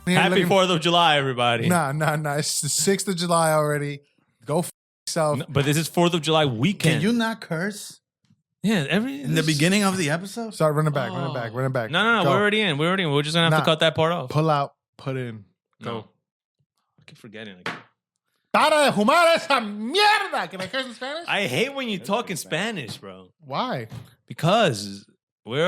Happy 4th of July, everybody. Nah. It's the 6th of July already. Go f yourself. No, but this is 4th of July weekend. Can you not curse? Yeah, in the beginning of the episode? Sorry, run it back. No. Go. We're already in. We're just going to have to cut that part off. Pull out, put in. Go. No. I keep forgetting. Para de fumar esa mierda. Can I curse in Spanish? I hate when you talk in Spanish, bro. Why? Because we're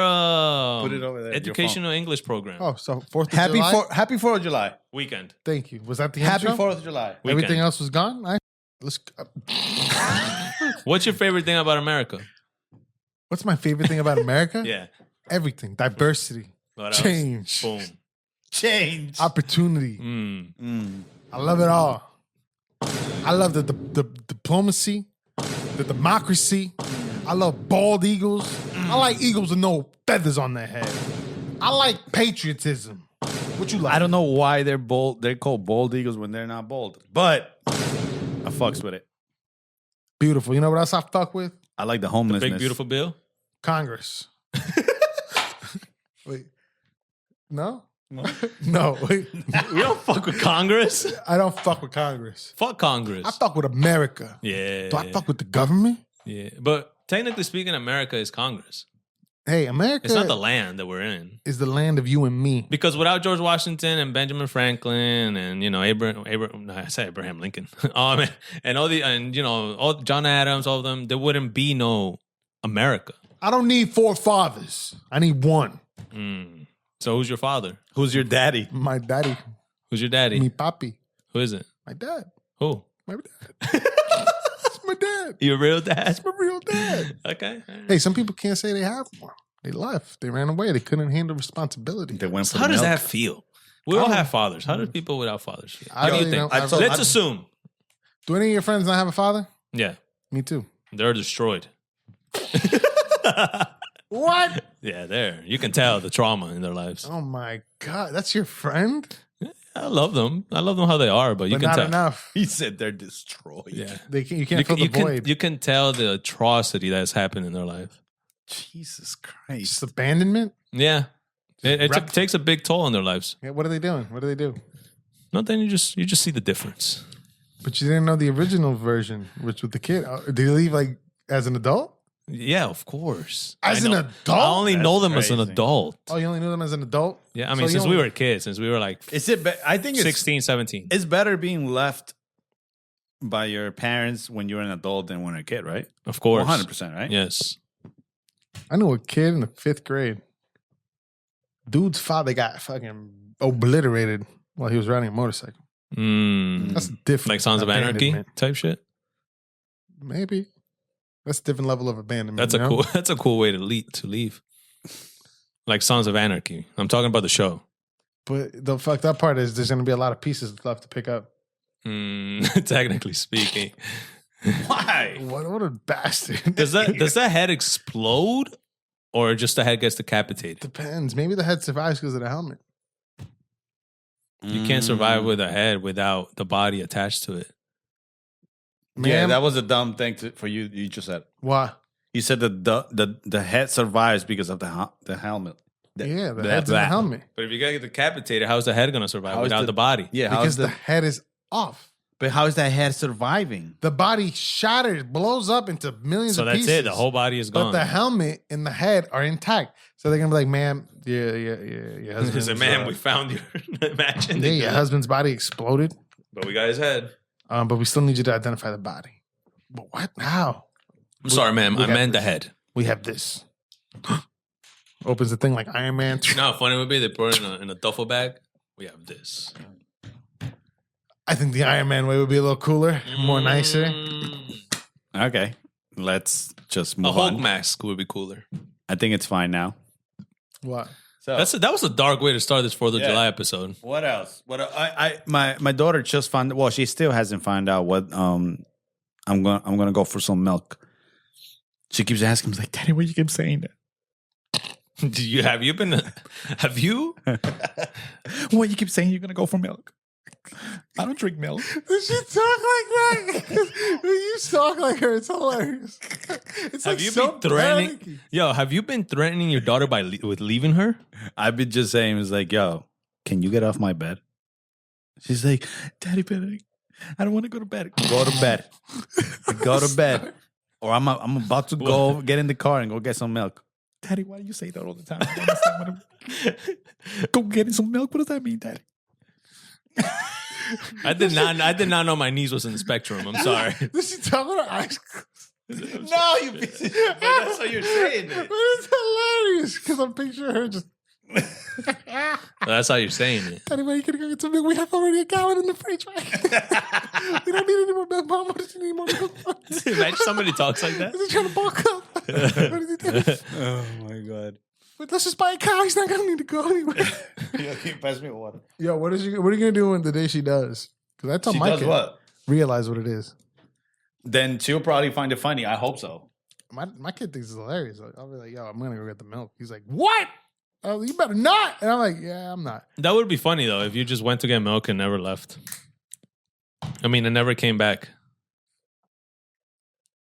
Put it over there, educational English program. Oh, so 4th of July? Happy 4th of July. Weekend. Thank you. Was that the Happy intro? 4th of July. Weekend. Everything else was gone? Let's. What's your favorite thing about America? What's my favorite thing about America? Yeah. Everything. Diversity. What else? Change. Boom. Change. Opportunity. I love it all. I love the diplomacy, the democracy. I love bald eagles. I like eagles with no feathers on their head. I like patriotism. What you like? I don't know why they're bold. They're called bald eagles when they're not bald, but I fucks with it. Beautiful. You know what else I fuck with? I like the homelessness. Big beautiful bill? Congress. Wait. No? No. Wait. You don't fuck with Congress? I don't fuck with Congress. Fuck Congress. I fuck with America. Yeah. Do I fuck with the government? Yeah. But technically speaking, America is Congress. Hey, America It's not the land that we're in. is the land of you and me. Because without George Washington and Benjamin Franklin and Abraham Lincoln, and all John Adams, all of them, there wouldn't be no America. I don't need 4 fathers. I need one. So who's your father? Who's your daddy? My daddy. Who's your daddy? Me papi. Who is it? My dad. Who? My dad. It's my dad. Your real dad? It's my real dad. Okay. Hey, some people can't say they have one. They left. They ran away. They couldn't handle responsibility. They went for How the does milk. that feel? We all have fathers. How do people without fathers feel? I What do you don't think? know. Let's assume. Do any of your friends not have a father? Yeah. Me too. They're destroyed. What? Yeah, you can tell the trauma in their lives. Oh my God. That's your friend? I love them. I love them how they are, but you But can not tell. enough. He said they're destroyed. Yeah. You can't fill the void. You can tell the atrocity that's happened in their life. Jesus Christ. Just abandonment? Yeah. It takes a big toll on their lives. Yeah, what are they doing? What do they do? Nothing, you just see the difference. But you didn't know the original version, which with the kid. Did he leave like as an adult? Yeah, of course. As an adult? I only know them That's as an crazy. adult. Oh, you only knew them as an adult? Yeah, I mean, since we were kids, since we were like I think it's 16, 17. It's better being left by your parents when you're an adult than when you're a kid, right? Of course. 100%, right? Yes. I knew a kid in the 5th grade. Dude's father got fucking obliterated while he was riding a motorcycle. That's different. Like Sons of Anarchy abandonment. type shit. Maybe. That's a different level of abandonment. That's you know? That's a cool way to leave. Like Sons of Anarchy. I'm talking about the show. But the fucked up part is there's going to be a lot of pieces left to pick up. Technically speaking. Why? What a bastard. Does that head explode or just the head gets decapitated? Depends. Maybe the head survives because of the helmet. You can't survive with a head without the body attached to it. Yeah, Ma'am? that was a dumb thing for you. You just said. Why? You said that the head survives because of the helmet. The head's in the helmet. But if you get decapitated, how's the head going to survive How is without the body? Yeah, Because the head is off. But how is that head surviving? The body shatters, blows up into millions So of that's pieces. it. The whole body is But gone. the helmet and the head are intact. So they're going to be like, ma'am, your husband's... He said, "Man, we found your imagine." Yeah, your husband's body exploded. But we got his head. But we still need you to identify the body. But what? How? I'm sorry, ma'am. I got meant the this. head. We have this. Opens the thing like Iron Man. No, funny would be they put it in a duffel bag. We have this. I think the Iron Man way would be a little cooler, more nicer. Okay, let's just A move Hulk on. mask would be cooler. I think it's fine now. What? So That was a dark way to start this 4th of Yeah. July episode. what else? My daughter just found. Well, she still hasn't found out what I'm gonna go for some milk. She keeps asking me like, "Daddy, why you keep saying that?" Have you? Well, you keep saying you're gonna go for milk. I don't drink milk. Does she talk like that? When you talk like her, it's hilarious. It's Have like you so been threatening? panicky. Yo, have you been threatening your daughter with leaving her? I've been just saying, it's like, yo, can you get off my bed? She's like, Daddy, I don't want to go to bed. Go to bed. Go to bed. Or I'm about to go get in the car and go get some milk. Daddy, why do you say that all the time? I don't understand go get some milk. What does that mean, Daddy? I did not know my niece was in the spectrum. I'm sorry. Does she talk with her eyes? No, you piece of shit. But that's what you're saying. But it's hilarious because I'm picturing her just. That's how you're saying it. Daddy, why are you gonna go get some milk? We have already a gallon in the fridge, right? We don't need any more milk, Mom. What does she need more milk? Imagine somebody talks like that. Is he trying to bulk up? What is he doing? Oh, my God. But let's just buy a cow. He's not gonna need to go anywhere. Yo, can you pass me water? Yo, what are you gonna do when the day she does? Because I tell She my does kid, what? realize what it is. Then she'll probably find it funny. I hope so. My kid thinks it's hilarious. I'll be like, yo, I'm gonna go get the milk. He's like, what? Oh, you better not. And I'm like, yeah, I'm not. That would be funny though if you just went to get milk and never left. I mean, and never came back.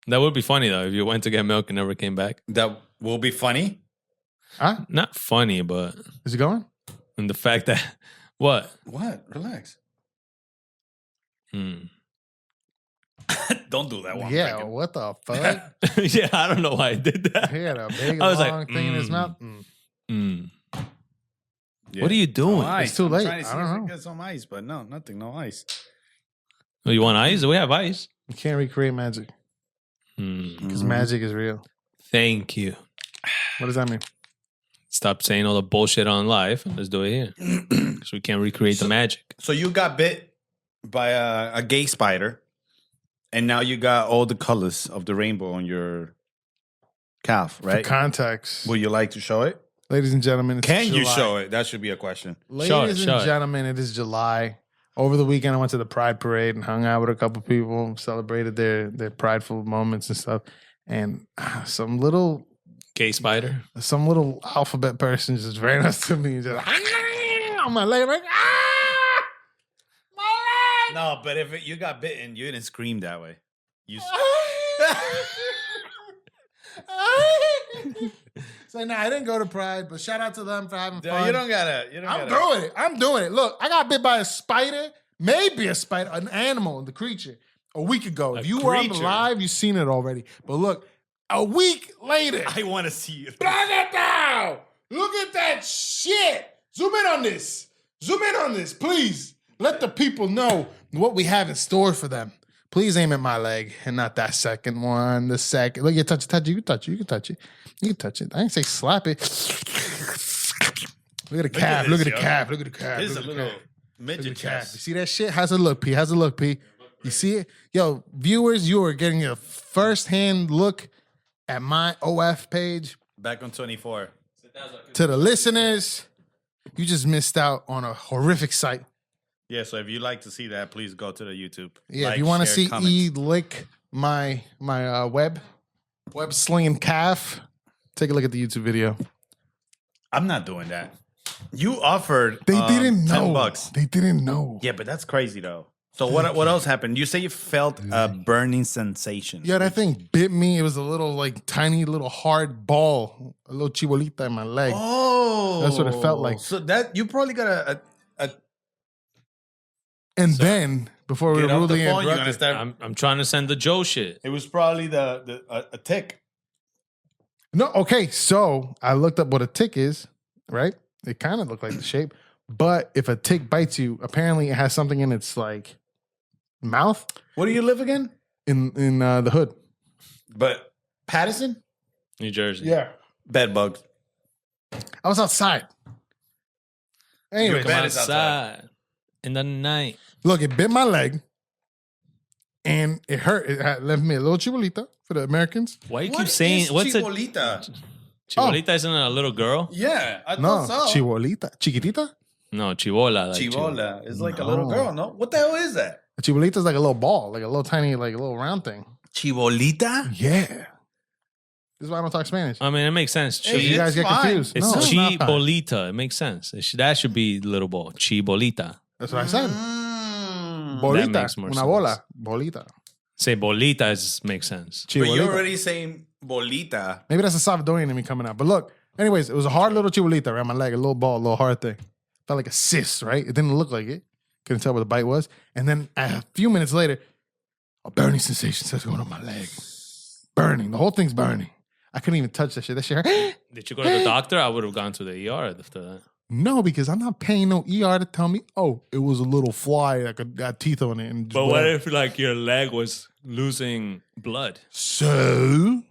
That would be funny though if you went to get milk and never came back. That will be funny. Huh? Not funny, but Is he going? and the fact that what? What? Relax. Hmm. Don't do that one. Yeah, what the fuck? Yeah, I don't know why I did that. He had a big I was long like, thing in his mouth. Mm. Yeah. What are you doing? Ice. It's too I'm late. trying to see I don't if know. I get some ice, but no, nothing. No ice. Oh, you want ice? We have ice. You can't recreate magic because Mm-hmm. magic is real. Thank you. What does that mean? Stop saying all the bullshit on live. Let's do it here. Because we can't recreate the magic. So you got bit by a gay spider, and now you got all the colors of the rainbow on your calf, right? For context, Would you like to show it? ladies and gentlemen, it's Can you July. show it? That should be a question. Ladies show and it. gentlemen, it is July. Over the weekend, I went to the Pride Parade and hung out with a couple people, celebrated their prideful moments and stuff. And some little alphabet person just ran up to me and just on my leg, like, my leg! No, but if you got bitten, you didn't scream that way. You. So no, I didn't go to Pride, but shout out to them for having fun. You don't gotta. I'm doing it. Look, I got bit by a spider, maybe a spider, an animal, the creature, a week ago. If you were on the creature. live, you've seen it already. But look, a week later. I want to see it. Look at that shit. Zoom in on this. Please. Let the people know what we have in store for them. Please aim at my leg and not that second one. The second. Look, you touch it. You can touch it. You can touch it. I didn't say slap it. Look at the calf. this, Look at the yo. calf. This is a little Look at midget the calf. You chest. see that shit? How's it look, P? You see it? Yo, viewers, you are getting a first-hand look at my OF page. Back on 24. To the listeners, you just missed out on a horrific sight. Yeah, so if you'd like to see that, please go to the YouTube. Yeah, Like, if you want to share, see comment. E lick my web slinging calf, take a look at the YouTube video. I'm not doing that. You offered They didn't know. $10. They didn't know. Yeah, but that's crazy though. So what else happened? You say you felt a burning sensation. Yeah, that thing bit me. It was a little like tiny little hard ball, a little chibolita in my leg. Oh, That's what it felt like. So that you probably got a And then before we get off the rudely phone. You're gonna interrupted, start. I'm trying to send the Joe shit. It was probably a tick. no, okay. So I looked up what a tick is. Right? It kind of looked like the shape, but if a tick bites you, apparently it has something in its like mouth Where do you live again? in the hood. But Patterson, New Jersey. Yeah, bed bugs. I was outside. Anyway, Bed is outside. in the night. look, it bit my leg, and it hurt. It had left me a little chibolita for the Americans. Why you What keep saying is what's chibolita? Chibolita isn't a little girl? Yeah, I No, thought so. chibolita, chiquitita. No, chibola. Like Chibola is like a little No. girl, no? What the hell is that? A chibolita is like a little ball, like a little tiny, like a little round thing. Chibolita? Yeah. This is why I don't talk Spanish. I mean, it makes sense. So you guys get confused. It's No, chi not fine. bolita. It makes sense. That should be little ball. Chi bolita. That's what I said. That Bolita. makes more Una sense. bola. Bolita. Say bolita makes sense. Chi But you're bolita. already saying bolita. Maybe that's a Salvadorian in me coming out. But look, anyways, it was a hard little chibolita around my leg, a little ball, a little hard thing. Felt like a cyst, right? It didn't look like it. Couldn't tell where the bite was. And then a few minutes later, a burning sensation starts going up my leg. Burning. The whole thing's burning. I couldn't even touch that shit. That shit hurt. Did you go to the doctor? I would have gone to the ER after that. No, because I'm not paying no ER to tell me, oh, it was a little fly that got teeth on it. And But what if like your leg was losing blood? So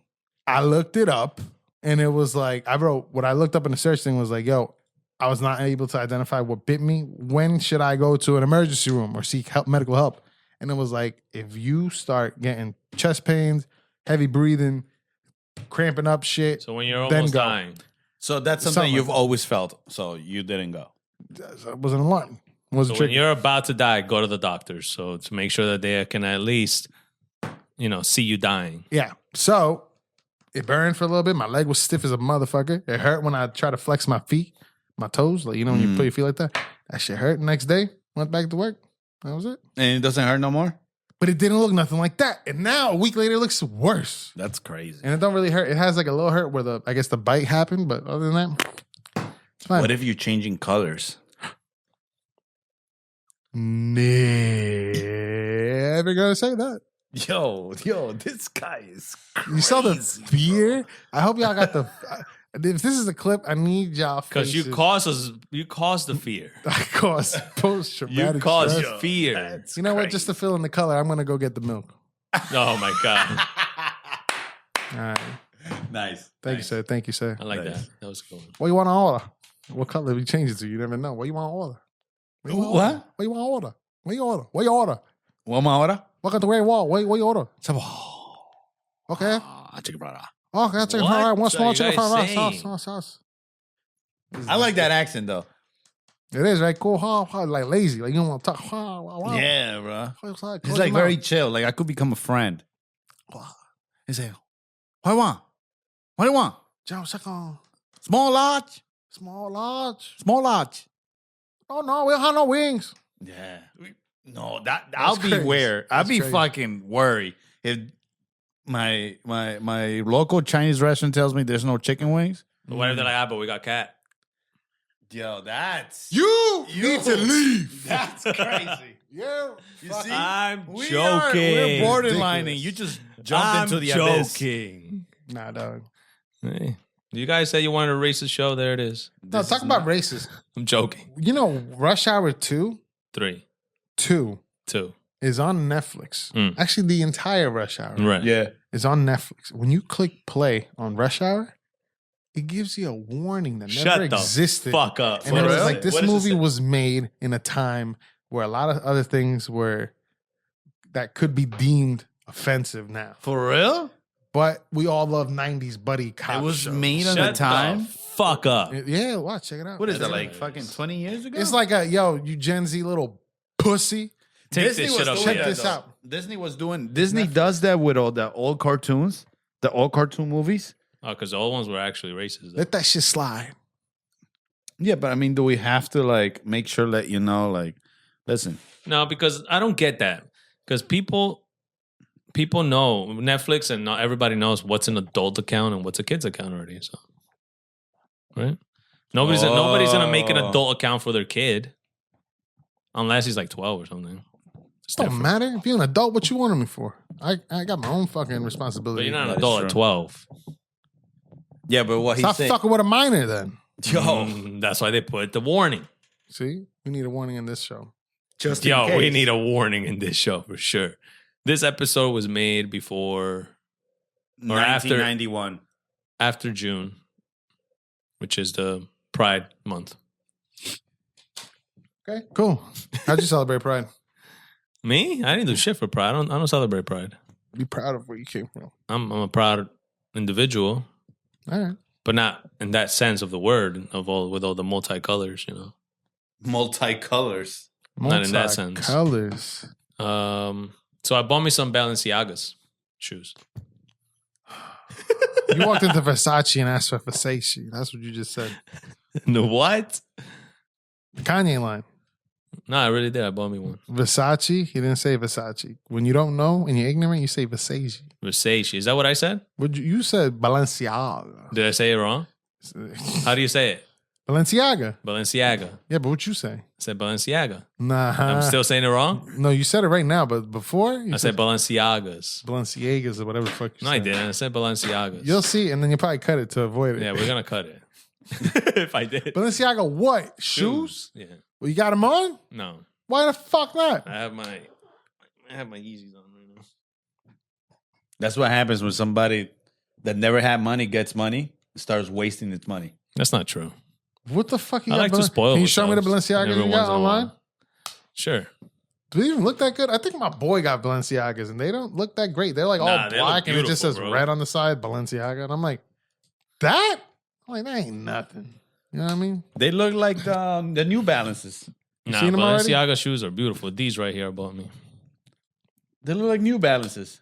I looked it up and it was like, I wrote, what I looked up in the search thing was like, yo, I was not able to identify what bit me. When should I go to an emergency room or seek help, medical help? And it was like, if you start getting chest pains, heavy breathing, cramping up shit, So when you're Then almost go. dying. So that's something Something like you've that. always felt. So you didn't go. it was an alarm. It was So a when trick. you're about to die, go to the doctor. So to make sure that they can at least, see you dying. Yeah. So it burned for a little bit. My leg was stiff as a motherfucker. It hurt when I tried to flex my feet, my toes. Like, when you put your feet like that. That shit hurt. Next day, went back to work. That was it. And it doesn't hurt no more? But it didn't look nothing like that. And now a week later, it looks worse. That's crazy. And it don't really hurt. It has like a little hurt where I guess the bite happened. But other than that, it's fine. What if you're changing colors? Never gonna say that. Yo, this guy is crazy. You saw the fear? I hope y'all got the... If this is a clip, I need y'all Because you faces. caused the fear. I caused post-traumatic You caused stress. fear. You know what? Just to fill in the color, I'm going to go get the milk. Oh my God. All right. Nice. Thank you, sir. Thank you, sir. I like Nice. that. That was cool. What you want to order? What color we change it to? You never know. What you want to order? What? What you want to order? What you order? What you order? One more hora? Welcome to Great Wall. What you order? Okay. Chicken brother. Okay, chicken What fried rice. One are small you chicken guys fried rice. saying? Sauce. I like that accent though. It is, right? Cool. Like lazy. Like you don't want to talk. Wow. Yeah, bro. It's He's like very chill. Like I could become a friend. He's like, what do you want? What do you want? Small, large? Small, large. Small, large. Oh, no, we don't have no wings. Yeah. No, I'll be crazy. weird. I'll That's be crazy. fucking worried if my local Chinese restaurant tells me there's no chicken wings. But what if they're like, but we got cat? Yo, that's You need to leave. That's crazy. Yeah. You see? I'm We're joking. borderlining. You just jumped into the abyss. joking. Nah, dog. Hey, you guys said you wanted a racist show. There it is. No, talk about racist. I'm joking. You know, Rush Hour 2 3, 2 2. is on Netflix. Mm. Actually, the entire Rush Hour Right. Yeah. is on Netflix. When you click play on Rush Hour, it gives you a warning that Shut never the existed. fuck up. And it was real? like, this What does it movie say? was made in a time where a lot of other things were that could be deemed offensive now. For real? But we all love 90s buddy cop It was shows. made on Shut the time. fuck up. Yeah, watch, check it out. What is That's that, like hilarious. fucking 20 years ago? It's like you Gen Z little pussy. Take this shit up. Check this out. Disney was doing. Disney does that with all the old cartoons, the old cartoon movies. Oh, because the old ones were actually racist. though. Let that shit slide. Yeah, but I mean, do we have to like make sure that listen? No, because I don't get that. Because people know Netflix and not everybody knows what's an adult account and what's a kid's account already. So, right? Nobody's gonna make an adult account for their kid unless he's like 12 or something. It's Don't different. matter. If you're an adult, what you wanted me for? I got my own fucking responsibility. But you're not an That is adult true. at 12. Yeah, but what Stop fucking with a minor then. That's why they put the warning. See? We need a warning in this show. just We need a warning in this show for sure. This episode was made before or after 1991. after June, which is the Pride month. Okay, cool. How'd you celebrate Pride? Me? I didn't do shit for Pride. I don't celebrate Pride. Be proud of where you came from. I'm a proud individual, All right. but not in that sense of the word with all the multicolors, Multicolors. Not in that sense. Colors. So I bought me some Balenciagas shoes. You walked into Versace and asked for Versace. That's what you just said. The what? The Kanye line. No, I really did. I bought me one. Versace. He didn't say Versace. When you don't know and you're ignorant, you say Versace. Versace. Is that what I said? You said Balenciaga. Did I say it wrong? How do you say it? Balenciaga. Balenciaga. Yeah, but what you say? I said Balenciaga. Nah. I'm still saying it wrong? No, you said it right now, but before I said Balenciagas. Balenciagas or whatever the fuck you No, said. I didn't. I said Balenciagas. You'll see, and then you'll probably cut it to avoid it. Yeah, we're going to cut it. If I did. Balenciaga what? Shoes? Yeah. Well, you got them on? No. Why the fuck not? I have my Yeezys on right now. That's what happens when somebody that never had money gets money and starts wasting its money. That's not true. What the fuck you I got? like to spoil Can you show me the myself Balenciagas every you once got in a online? while. Sure. Do they even look that good? I think my boy got Balenciagas and they don't look that great. They're like all Nah, they look black and it just beautiful, says bro. red on the side, Balenciaga. And I'm like, that? I'm like, that ain't nothing. You know what I mean? They look like the New Balances. Nah, seen them already? Balenciaga shoes are beautiful. These right here bought me. They look like New Balances.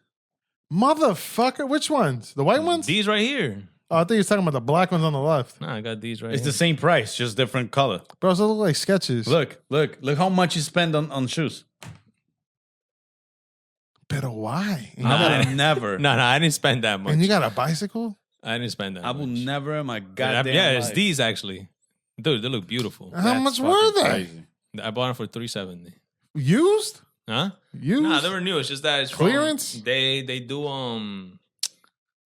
Motherfucker. Which ones? The white ones? These right here. Oh, I thought you were talking about the black ones on the left. Nah, I got these right It's here. the same price, just different color. Bro, those look like sketches. Look how much you spend on shoes. But why? And, I would never. No, I didn't spend that much. and you got a bicycle? I didn't spend that I much. will never in my Yeah, goddamn it's life. these actually. Dude, they look beautiful. How That's much fucking were they? crazy. I bought them for $370. Used? Huh? Used? Nah, they were new. It's just that it's Clearance? They do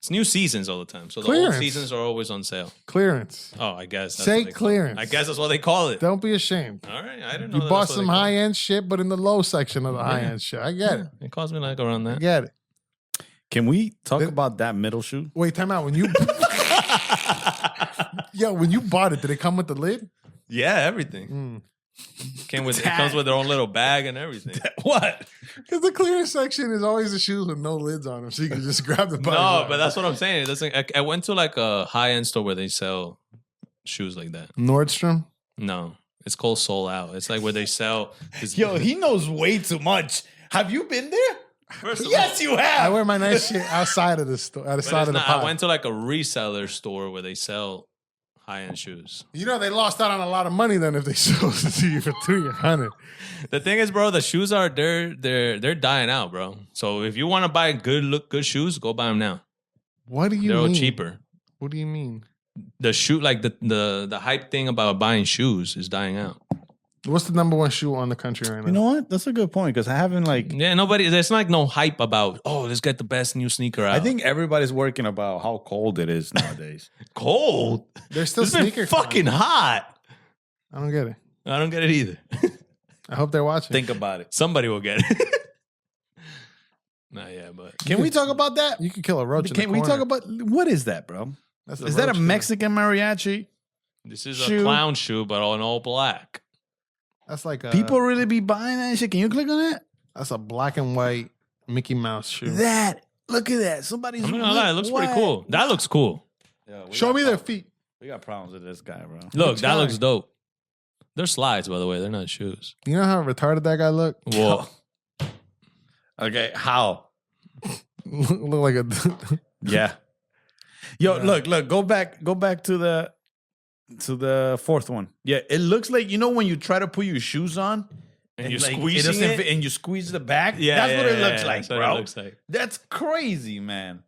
it's new seasons all the time. So the old Clearance. seasons are always on sale. Clearance. Oh, I guess that's Say what they call it. clearance. I guess that's what they call it. Don't be ashamed. All right, I didn't know You that bought that's what some they call it. high end shit, but in the low section of the high end shit. I get it. It cost me like around I that. get it. Can we talk about that middle shoe? Wait, time out. When you when you bought it, did it come with the lid? Yeah, everything. It comes with their own little bag and everything. What? Because the clearance section is always the shoes with no lids on them, so you can just grab the bottom. No, but that's what I'm saying. It doesn't. I went to like a high end store where they sell shoes like that. Nordstrom. No, it's called Soul Out. It's like where they sell. Yo, he knows way too much. Have you been there? First of Yes, you I have. wear my nice shit outside of the store, all, outside of the I pot. went to like a reseller store where they sell high end shoes. You know they lost out on a lot of money then if they sold it to you for $300. The thing is, bro, the shoes are they're dying out, bro. So if you want to buy good shoes, go buy them now. What do you They're mean? all cheaper. What do you mean? The shoe, like the hype thing about buying shoes is dying out. What's the number one shoe on the country right now? You know what? That's a good point because I haven't like. Yeah, there's like no hype about, oh, let's get the best new sneaker out. I think everybody's working about how cold it is nowadays. cold. There's still It's been sneaker fucking time. hot. I don't get it. I don't get it either. I hope they're watching. Think about it. Somebody will get it. Not yet, but Can we talk about that? You could kill a roach. Can in we the talk corner. about what is that, bro? That's Is that a roach killer. Mexican mariachi? this is Shoe. a clown shoe, but on all black. That's like a People really be buying that shit. Can you click on that? That's a black and white Mickey Mouse shoe. That. Look at that. Somebody's. I'm not gonna lie, it looks pretty cool. That looks cool. Show me their feet. We got problems with this guy, bro. Look, Which that guy? looks dope. They're slides, by the way. They're not shoes. You know how retarded that guy look? Whoa. Okay, how? Look like a. Yeah. Yo, Yeah. look. Go back to the fourth one. Yeah, it looks like when you try to put your shoes on And you're like, squeezing doesn't it? fit, and you squeeze the back. Yeah, that's what it yeah, looks yeah, like, that's what bro. it looks like. That's crazy, man.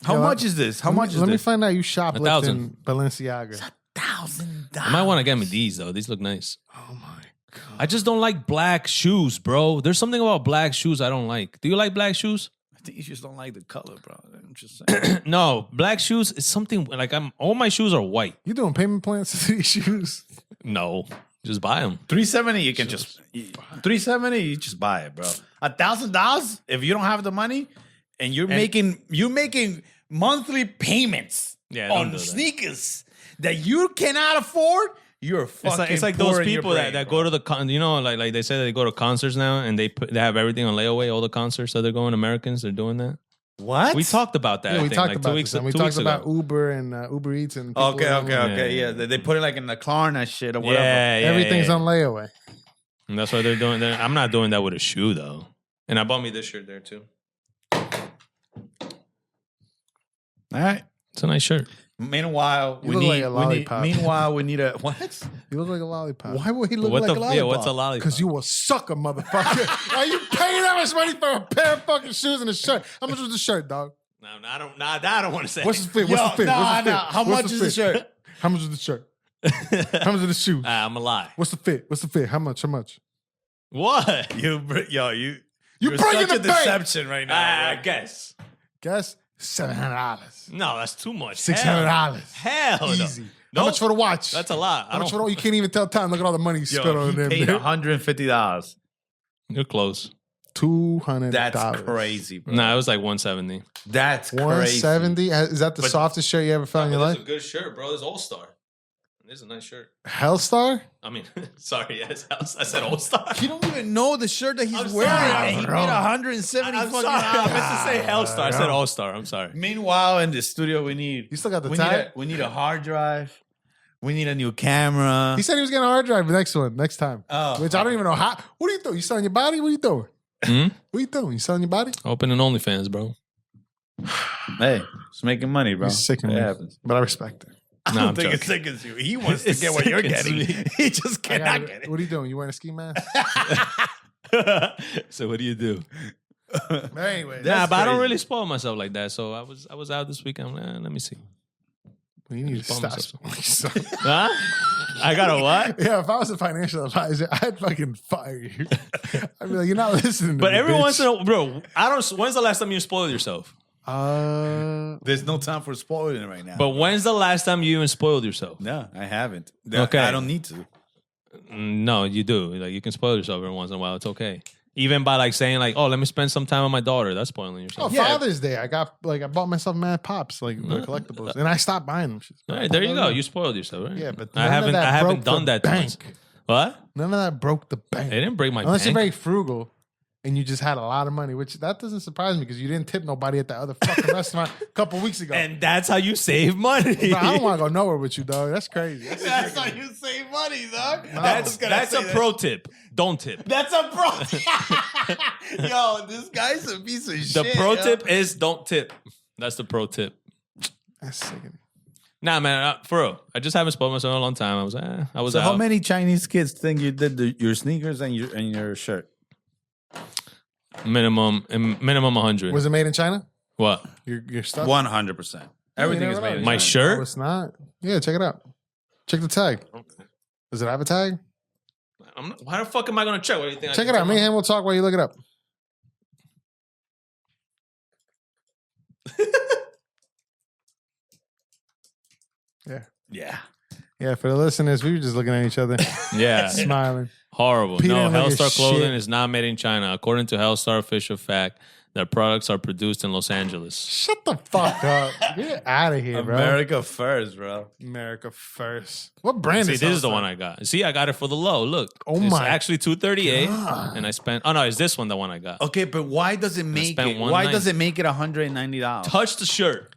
How Yo, much is this? How much is Let me this? find out you shoplifting 1,000. Balenciaga. $1,000. I might want to get me these though. These look nice. Oh my god. I just don't like black shoes, bro. There's something about black shoes I don't like. Do you like black shoes? I think you just don't like the color, bro. I'm just saying. No, black shoes is something like all my shoes are white. You doing payment plans to these shoes? No, just buy them. $370, you can just $370, you just buy it, bro. $1,000 if you don't have the money and you're making monthly payments Yeah, don't on do that. sneakers that you cannot afford. You're fucking. It's like poor those in your people brain, that bro. go to the like they say that they go to concerts now and they have everything on layaway. All the concerts that they're going, Americans, they're doing that. What? We talked about that. Yeah, I we think, talked like about 2 weeks. this. And we 2 talked weeks about ago. Uber and Uber Eats and people Okay. Yeah. They put it like in the Klarna shit or whatever. Yeah, everything's yeah. on layaway. And that's what they're doing. I'm not doing that with a shoe though. And I bought me this shirt there too. All right. It's a nice shirt. Meanwhile, You look like a lollipop. we need a what? You look like a lollipop. Why would he look What like the a lollipop? yeah? What's a lollipop? Because you a sucker, motherfucker. Are you paying that much money for a pair of fucking shoes and a shirt? How much was the shirt, dog? No, I don't. Nah, I don't want to say. What's the fit? What's the fit? Nah, What's the fit? nah. How What's much the is the fit? shirt? How much is the shirt? How much are the shoes? I'm a lie. What's the fit? What's the fit? How much? How much? What? You You you're bringing such a the bank. deception right now. I bro. guess. Guess $700. No, that's too much. $600. Hell no. Easy. No. How much for the watch? That's a lot. How much for the You can't even tell time. Look at all the money you spent Yo, on he them. paid $150. You're close. $200. That's crazy, bro. Nah, it was like 170. That's crazy. 170. Is that the But- softest shirt you ever found in your life? a good shirt, bro. This All Star. This is a nice shirt. Hellstar? I mean, sorry, yes, I said All Star. You don't even know the shirt that he's I'm wearing. sorry, and he bro. paid 170 I'm fucking sorry. I dollars. meant to say Hellstar. I said All Star. I'm sorry. Meanwhile, in the studio, we need You still got the we tag? we need a hard drive. We need a new camera. He said he was getting a hard drive next time. Oh. Which I don't even know how. What are you doing? You selling your body? What are you doing? Hmm? What are you doing? You selling your body? Opening OnlyFans, bro. Hey, it's making money, bro. He's sick of It me. happens. But I respect it. I Nah, don't I'm think it's joking. sick as you. He wants to It's get what you're sick as getting. me. He just I cannot gotta- get it. What are you doing? You wearing a ski mask? So what do you do? But anyway, Nah, That's but I don't crazy. really spoil myself like that. So I was out this weekend. Let me see. you need to Spoil stop. myself. Huh? I got a what? Yeah, if I was a financial advisor, I'd fucking fire you. I'd be like, you're not listening to But me, every bitch. once in a bro, I don't. When's the last time you spoiled yourself? There's no time for spoiling right now. But when's the last time you even spoiled yourself? no, I haven't. Okay. I don't need to. No, you do. Like you can spoil yourself every once in a while. It's okay. Even by like saying like, oh, let me spend some time with my daughter. That's spoiling Oh, yourself. Yeah. Father's Day. I bought myself mad pops, like the collectibles, and I stopped buying them. All right, there you go. You spoiled yourself, right? Yeah, but I none of haven't. that I haven't broke done the that. Too much. bank. What? None of that broke the bank. It didn't break my Unless you're bank. very frugal and you just had a lot of money, which that doesn't surprise me because you didn't tip nobody at that other fucking restaurant a couple weeks ago. And that's how you save money. Bro, I don't want to go nowhere with you, dog. That's crazy. That's how you save money, dog. That's a pro tip. Don't tip. That's a pro. Yo, this guy's a piece of The shit. pro yo. tip is don't tip. That's the pro tip. That's sickening. Nah, man, for real. I just haven't spoiled myself in a long time. I was So out. how many Chinese kids think you did your sneakers and your shirt? Minimum 100. Was it made in China? What? Your stuff? 100%. Everything you is never made know. in My China. shirt? No, it's not. Yeah, check it out. Check the tag. Does it have a tag? Why the fuck am I gonna check? What do you think? Check it out. Me and him will talk while you look it up. Yeah. Yeah. Yeah, for the listeners, we were just looking at each other, Yeah, smiling. horrible. Peter No, didn't look at Hellstar clothing shit. is not made in China. According to Hellstar official fact, their products are produced in Los Angeles. Shut the fuck up. Get out of here, bro. America first, bro. America first. What brand See, is this is the Hellstar? one I got. See, I got it for the low. Look, Oh it's my actually $238, God. and I spent. Oh no, is this one the one I got? Okay, but why does it make spent it? Why $190. does it make it $190? Touch the shirt.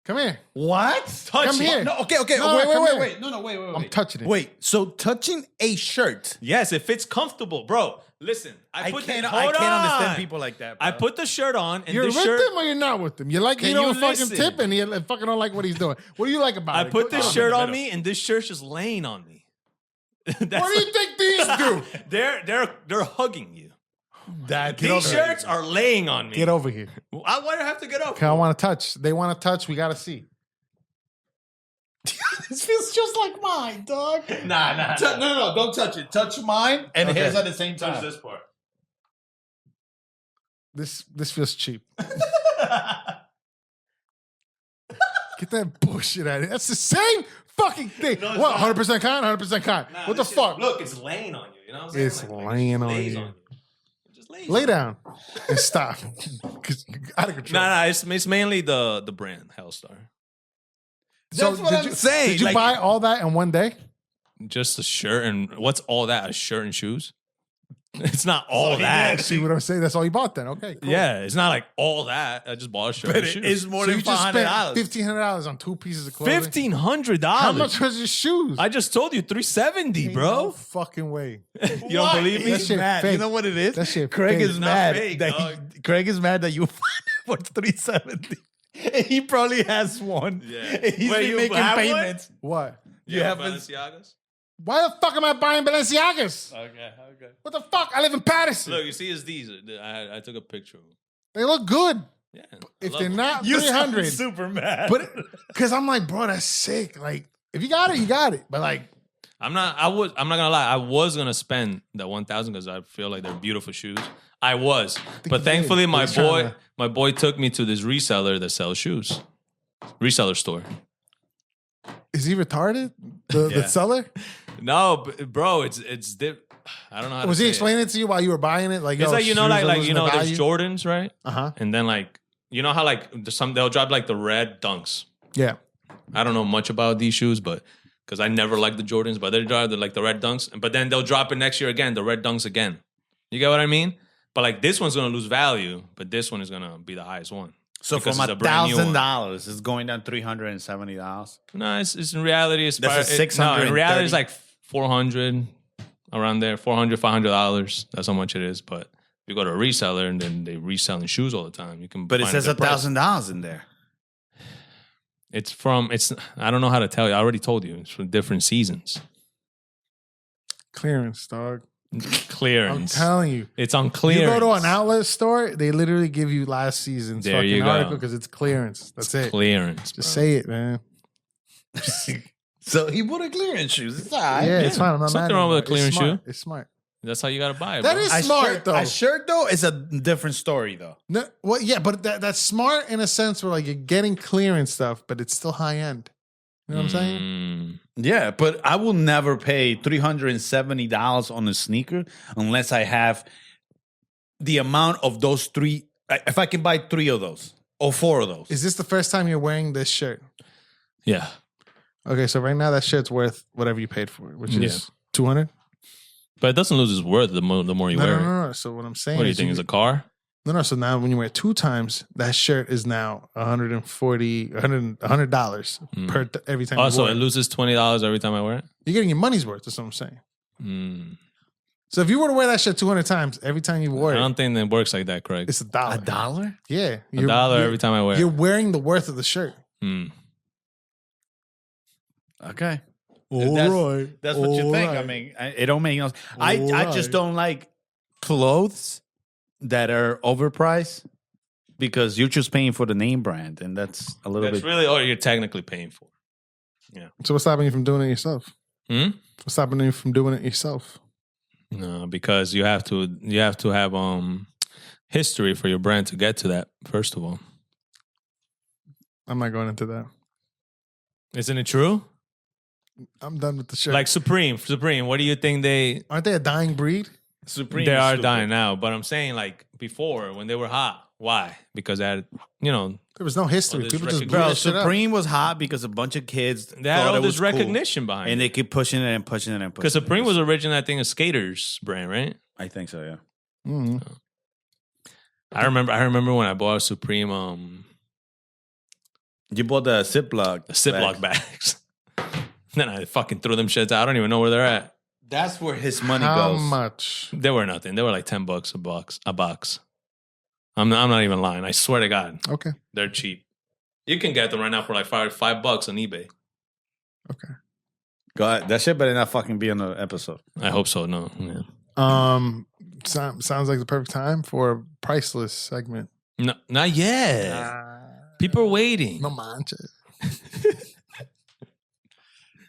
Come here. What? Touch Come it. here. No, okay. No, wait. come here. Wait. No, wait. I'm touching it. Wait, so touching a shirt. Yes, it fits comfortable, bro. Listen, I can't hold understand on. people like that. Bro. I put the shirt on, and You're this with shirt. him or you're not with him? You like he Can don't you fucking listen? tip and he fucking don't like what he's doing. What do you like about I it? put this What- shirt in the on middle. me, and this shirt's just laying on me. What do you think these do? They're hugging you. That over These here. shirts are laying on me. Get over here. Why do I have to get up? Okay, I want to touch. They want to touch. We got to see. This feels just like mine, dog. Nah. No, don't touch it. Touch mine and Okay. his at the same time. Touch this part. This feels cheap. Get that bullshit out of here. That's the same fucking thing. No, it's What? not. 100% kind? 100% kind. Nah, what the this shit- fuck? Look, it's laying on you. You know what I'm saying? It's it laying just on lays you. It just lays Lay on down and stop. Because you're out of you. control. Nah, it's mainly the brand Hellstar. That's what I'm saying. Did you Like- buy all that in one day? Just a shirt and what's all that? A shirt and shoes? It's not all that. See what I'm saying? That's all you bought then. Okay. Cool. Yeah, it's not like all that. I just bought a shirt But and it shoes. is more So than you just spent $500. $1,500 on 2 pieces of clothing. $1,500. How much was your shoes? I just told you $370, Ain't bro. No fucking way. You don't believe me? That He's shit mad. fake. You know what it is? That shit Craig fake. is Not mad. fake, that dog. Craig is mad that you for $370. He probably has one. Yeah. He's Wait, been you making have one? payments. What? You have a- Balenciagas? Why the fuck am I buying Balenciagas? Okay. What the fuck? I live in Patterson. Look, you see, it's these. I took a picture of them. They look good. Yeah. If I they're love not You 300, sound super mad. but because I'm like, bro, that's sick. Like, if you got it, you got it. But like, I'm not gonna lie. I was gonna spend that 1,000 because I feel like they're beautiful shoes. I was, but you thankfully did. my He's trying boy took me to this reseller that sells shoes, reseller store. is he retarded? The Yeah. seller? No, bro, it's I don't know how. Was to he say explaining it to you while you were buying it? Like, It's like there's Jordan. Jordans, right? Uh-huh. And then like you know how like they'll drop like the red dunks. Yeah. I don't know much about these shoes, but because I never liked the Jordans, but they're like the red dunks. But then they'll drop it next year again, the red dunks again. You get what I mean? But like this one's gonna lose value, but this one is gonna be the highest one. So because from it's a brand new one. $1,000, it's going down $370. No, it's in reality. It's That's a no, in reality, it's $630. like 400 around there, $400 that's how much it is. But if you go to a reseller and then they reselling shoes all the time, you can. But it find says a good price. $1,000 in there. It's I don't know how to tell you. I already told you. It's from different seasons. Clearance, dog. I'm Clearance. telling you. It's on You clearance. go to an outlet store, they literally give you last season's There you fucking go. article because it's clearance. That's it. Clearance. Just bro. say it, man. So he bought a clearance shoes. It's all right. Yeah, it's fine. I'm not Something mad wrong with a anymore. clearance It's smart. shoe. It's smart. That's how you gotta buy it. That bro. is smart, though. A shirt, though, is a different story, though. No, well, yeah, but that's smart in a sense where like you're getting clearance stuff, but it's still high end. You know what I'm saying? Mm. Yeah, but I will never pay $370 on a sneaker unless I have the amount of those three. If I can buy 3 of those or 4 of those. Is this the first time you're wearing this shirt? Yeah. Okay, so right now that shirt's worth whatever you paid for it, which is $200. But it doesn't lose its worth the more you No, wear no, it. no, no. So what I'm saying What do you is think? Is a car? No. So now when you wear it 2 times, that shirt is now $100 per every time. Also, you wear it loses $20 every time I wear it. You're getting your money's worth. That's what I'm saying. Mm. So if you were to wear that shirt 200 times, every time you wore I it, don't think that works like that, Craig. it's $1. $1? Yeah, $1 every time I wear You're it. wearing the worth of the shirt. Mm. Okay. All That's what you think. I mean, it don't make no sense. I just don't like clothes that are overpriced because you're just paying for the name brand, and that's a little That's bit. really all you're technically paying for. So what's stopping you from doing it yourself? Hmm? What's stopping you from doing it yourself? No, because you have to have history for your brand to get to that. First of all, I'm not going into that. isn't it true? I'm done with the shirt. Like Supreme. What do you think they? Aren't they a dying breed? Supreme They is are stupid. dying now, but I'm saying like before when they were hot. Why? Because they had, There was no history. Oh, this People just recognition. blew Bro, that shit up. Supreme was hot because a bunch of kids they had thought all it this was cool. recognition behind And it. they keep pushing it and pushing it and pushing Because it. Supreme was originally, I think, a skaters brand, right? I think so, yeah. Mhm. I remember when I bought Supreme You bought the Ziploc. Ziploc bags. Then I fucking threw them shits out. I don't even know where they're at. That's where his money How goes. much? They were nothing. They were like $10 a box. I'm not even lying. I swear to God, Okay. they're cheap. You can get them right now for like $5 on eBay. Okay. God, that shit better not fucking be on the episode. I hope so. No, yeah. Sounds like the perfect time for a priceless segment. No, not yet. People are waiting. No manches.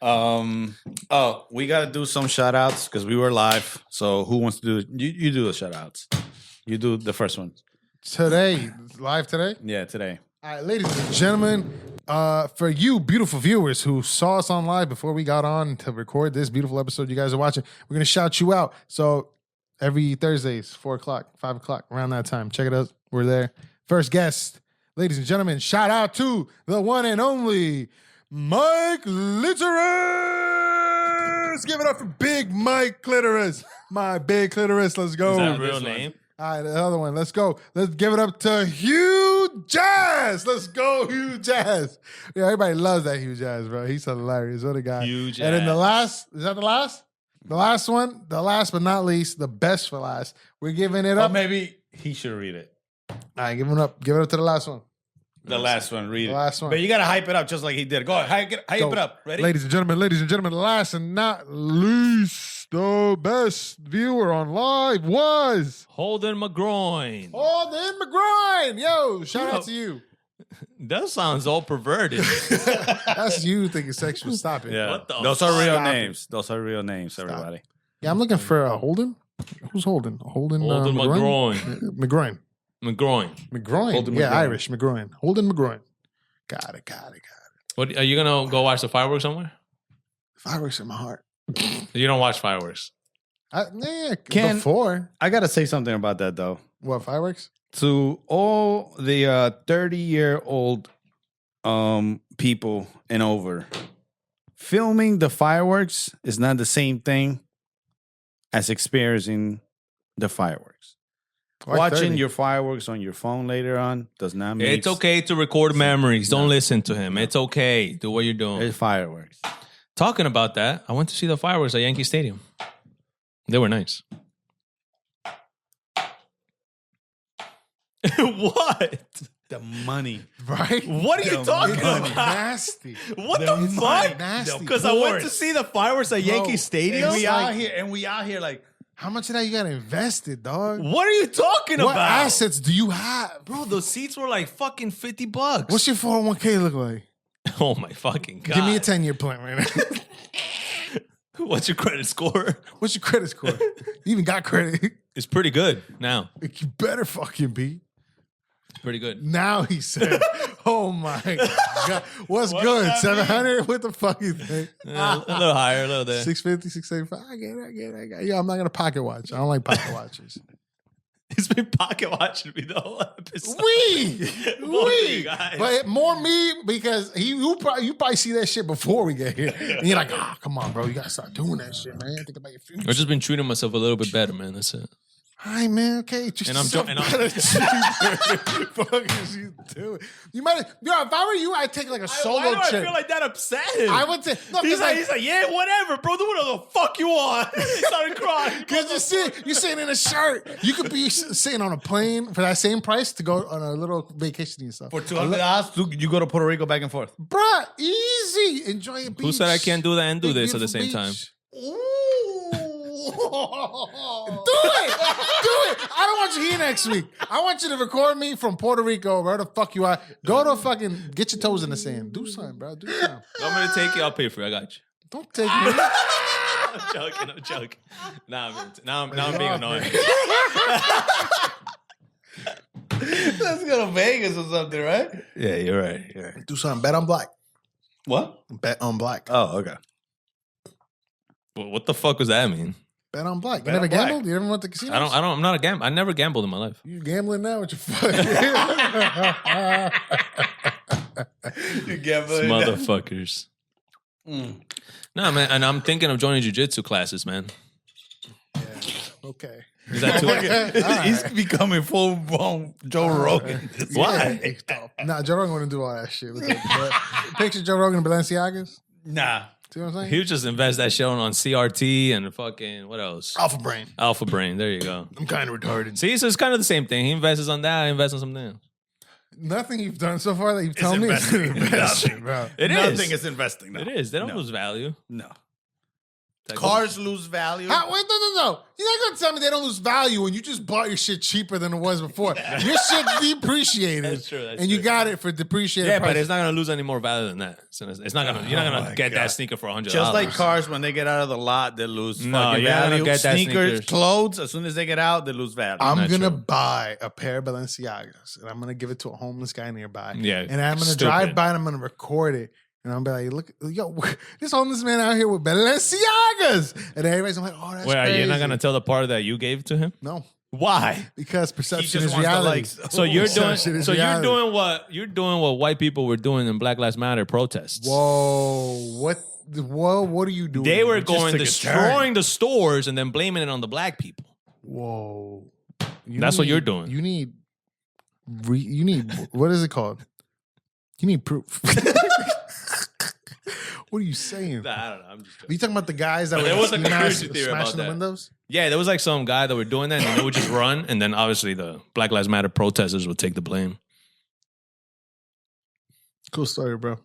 Oh, we gotta do some shout outs because we were live. So who wants to do it? You do the shout outs. You do the first one. Today, live today. Yeah, today. All right, ladies and gentlemen, for you beautiful viewers who saw us on live before we got on to record this beautiful episode you guys are watching, we're going to shout you out. So every Thursdays, 4 o'clock, 5 o'clock, around that time, check it out. We're there. First guest, ladies and gentlemen, shout out to the one and only Mike Clitoris. Give it up for Big Mike Clitoris. My big clitoris. Let's go. Is that a real name? All right, the other one. Let's go. Let's give it up to Hugh Jazz. Let's go, Hugh Jazz. Yeah, everybody loves that Hugh Jazz, bro. He's hilarious. What a guy. Hugh And then the Jazz. last, is that the last? The last one, the last but not least, the best for last. We're giving it Oh, up. maybe he should read it. All right, give it up. Give it up to the last one. The last one, read The it. last one. But you gotta hype it up just like he did. Go ahead, hype So, it up. Ready? Ladies and gentlemen, last and not least, the best viewer on live was Holden McGroin. Holden McGroin. Yo, shout out to you. That sounds all perverted. That's you thinking sexual. Stop it. Yeah. What the Those are real Stop it. names. Those are real names, everybody. Yeah, I'm looking for Holden. Who's Holden? Holden McGroin. McGroin. McGroin. Holden McGroin. Irish McGroin. Holden McGroin. Got it. What are you gonna go watch the fireworks somewhere? Fireworks in my heart. You don't watch fireworks. Before. I gotta say something about that though. What, fireworks? To all the 30-year-old people and over, filming the fireworks is not the same thing as experiencing the fireworks. Why Watching 30? your fireworks on your phone later on does not make It's okay to record memories. Don't listen to him. It's okay. Do what you're doing. It's fireworks. Talking about that, I went to see the fireworks at Yankee Stadium. They were nice. What? The money. Right? What are you talking about? Nasty. What the It's fuck? nasty. Because I went to see the fireworks at Yankee Stadium. And we like- out here like, How much of that you got invested, dog? What are you talking What about? assets do you have? Bro, those seats were like fucking $50. What's your 401k look like? Oh my fucking God. Give me a 10-year plan right now. What's your credit score? What's your credit score? You even got credit. It's pretty good now. You better fucking be. Pretty good. Now he said, oh my God. What's What good? does that 700? What the fuck you think? A little higher, a little there. 650, 675. I get it. Yeah, I'm not going to pocket watch. I don't like pocket watches. He's been pocket watching me the whole episode. We. guys. But more me because you probably see that shit before we get here. And you're like, come on, bro. You got to start doing that shit, man. Think about your future. I've just been treating myself a little bit better, man. That's it. All right, man. Okay. Just And I'm fuck is you doing? You might if I were you, I'd take like a solo Why do I trip. feel like that upset? I would say no, He's because like, yeah, whatever, bro. Do whatever the fuck you want. He started crying. Because you're sitting in a shirt. You could be sitting on a plane for that same price to go on a little vacation and stuff. for $200, you go to Puerto Rico back and forth. Bruh, easy. Enjoy your beach. Who said I can't do that and do Big, this at the same beautiful time? beach. Ooh. Do it. I don't want you here next week. I want you to record me from Puerto Rico, where the fuck you are. Go to fucking get your toes in the sand. Do something, bro. Do something. I'm gonna take you. I'll pay for it. I got you. Don't take me. I'm joking. Now I'm being annoying. Let's go to Vegas or something, right? Yeah, you're right. Do something. Bet on black. What? Bet on black. Oh, okay. Well, what the fuck does that mean? Bet on black. You Bet never on black. gambled? You never went to casinos? I'm not a gambler. I never gambled in my life. You gambling now with your fuck? You These gambling. motherfuckers. No, man, and I'm thinking of joining jiu-jitsu classes, man. Okay. Is that too? He's becoming full-blown Joe Rogan. Why? Nah, Joe Rogan wouldn't do all that shit. Picture Joe Rogan in Balenciagas. Nah. See what I'm saying? He would just invest that shit on CRT and fucking what else? Alpha brain. Alpha Brain. There you go. I'm kind of retarded. See, so it's kind of the same thing. He invests on that. I invest on something else. Nothing you've done so far that you've told me is investing. investing, bro. It is. Nothing is investing. No. It is. They don't No. lose value. No. Like, Cars lose value. Wait, no. You're not gonna tell me they don't lose value when you just bought your shit cheaper than it was before. Your shit depreciated. That's true, that's and you true. got it for depreciated Yeah, price. but it's not gonna lose any more value than that. So it's not gonna. You're not gonna my get God. that sneaker for $100. Just like cars, when they get out of the lot, they lose No, fucking you're not gonna value. get that Sneakers, sneakers. clothes, as soon as they get out, they lose value. I'm Not gonna true. buy a pair of Balenciagas and I'm gonna give it to a homeless guy nearby. Yeah, And I'm gonna stupid. drive by and I'm gonna record it. And I'm gonna be like, look, yo, this homeless man out here with Balenciagas. And everybody's like, oh, that's Wait, are crazy. you not gonna tell the part that you gave to him? No, Why? because He perception just is wants the reality. likes. So you're doing. Perception is So reality. you're doing what white people were doing in Black Lives Matter protests. Whoa, what are you doing? They were You just going took a destroying turn. the stores and then blaming it on the black people. Whoa. That's what you're doing. You need what is it called? You need proof. What are you saying? I don't know. I'm just. Are you talking about the guys that But were there was a ski masks conspiracy theory about smashing the that. windows? Yeah, there was like some guy that were doing that, and then they would just run, and then obviously the Black Lives Matter protesters would take the blame. Cool story, bro.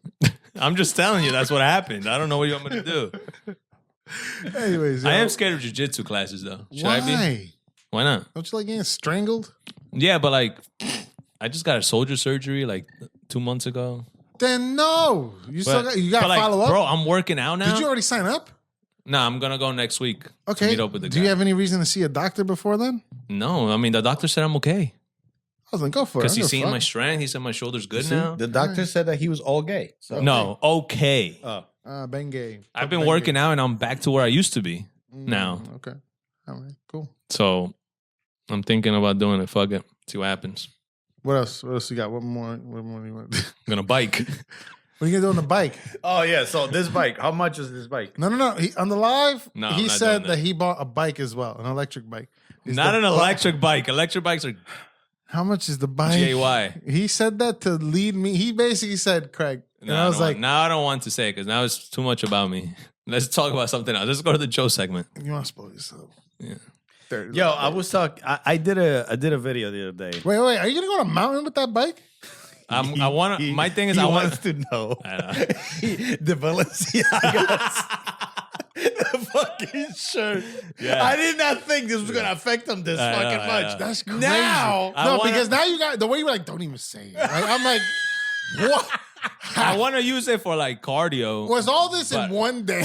I'm just telling you, that's what happened. I don't know what you want me to do. Anyways, I am scared of jiu-jitsu classes, though. Should I be? Why? Why not? Don't you like getting strangled? Yeah, but like, I just got a soldier surgery like 2 months ago. Then no. You still got to like, follow up? Bro, I'm working out now. Did you already sign up? No, I'm going to go next week to Okay. meet up with the guy. Do you have any reason to see a doctor before then? No, I mean, the doctor said I'm okay. I was like, go for it. Because I he's don't seen give a my fuck. strength. He said my shoulder's good See, now. the doctor said that he was all gay. So. No, okay. Bengay. I've been working out and I'm back to where I used to be now. Okay. All right. Cool. So I'm thinking about doing it. Fuck it. See what happens. What else? What else you got? What more do you want to do? I'm going to bike. What are you going to do on the bike? Oh, yeah. So this bike, how much is this bike? No. On the live, No, I'm he not said doing that that. he bought a bike as well, an electric bike. Not an electric bike. Electric bikes are How much is the bike? GAY. He said that to lead me. He basically said, Craig. And I was like, now I don't want to say it because now it's too much about me. Let's talk about something else. Let's go to the Joe segment. you want to spoil yourself. Yeah. Yo, I was talking. I did a video the other day. Wait. Are you going to go on a mountain with that bike? I want to. My thing is, he I want wants to know I know. the Balenciagas. The fucking shirt. Yeah. I did not think this was gonna affect him this I know, fucking I much. know. That's crazy. Now, No, because now you got the way you were like, don't even say it. Right? I'm like, what? I want to use it for like cardio. Was all this in But- one day?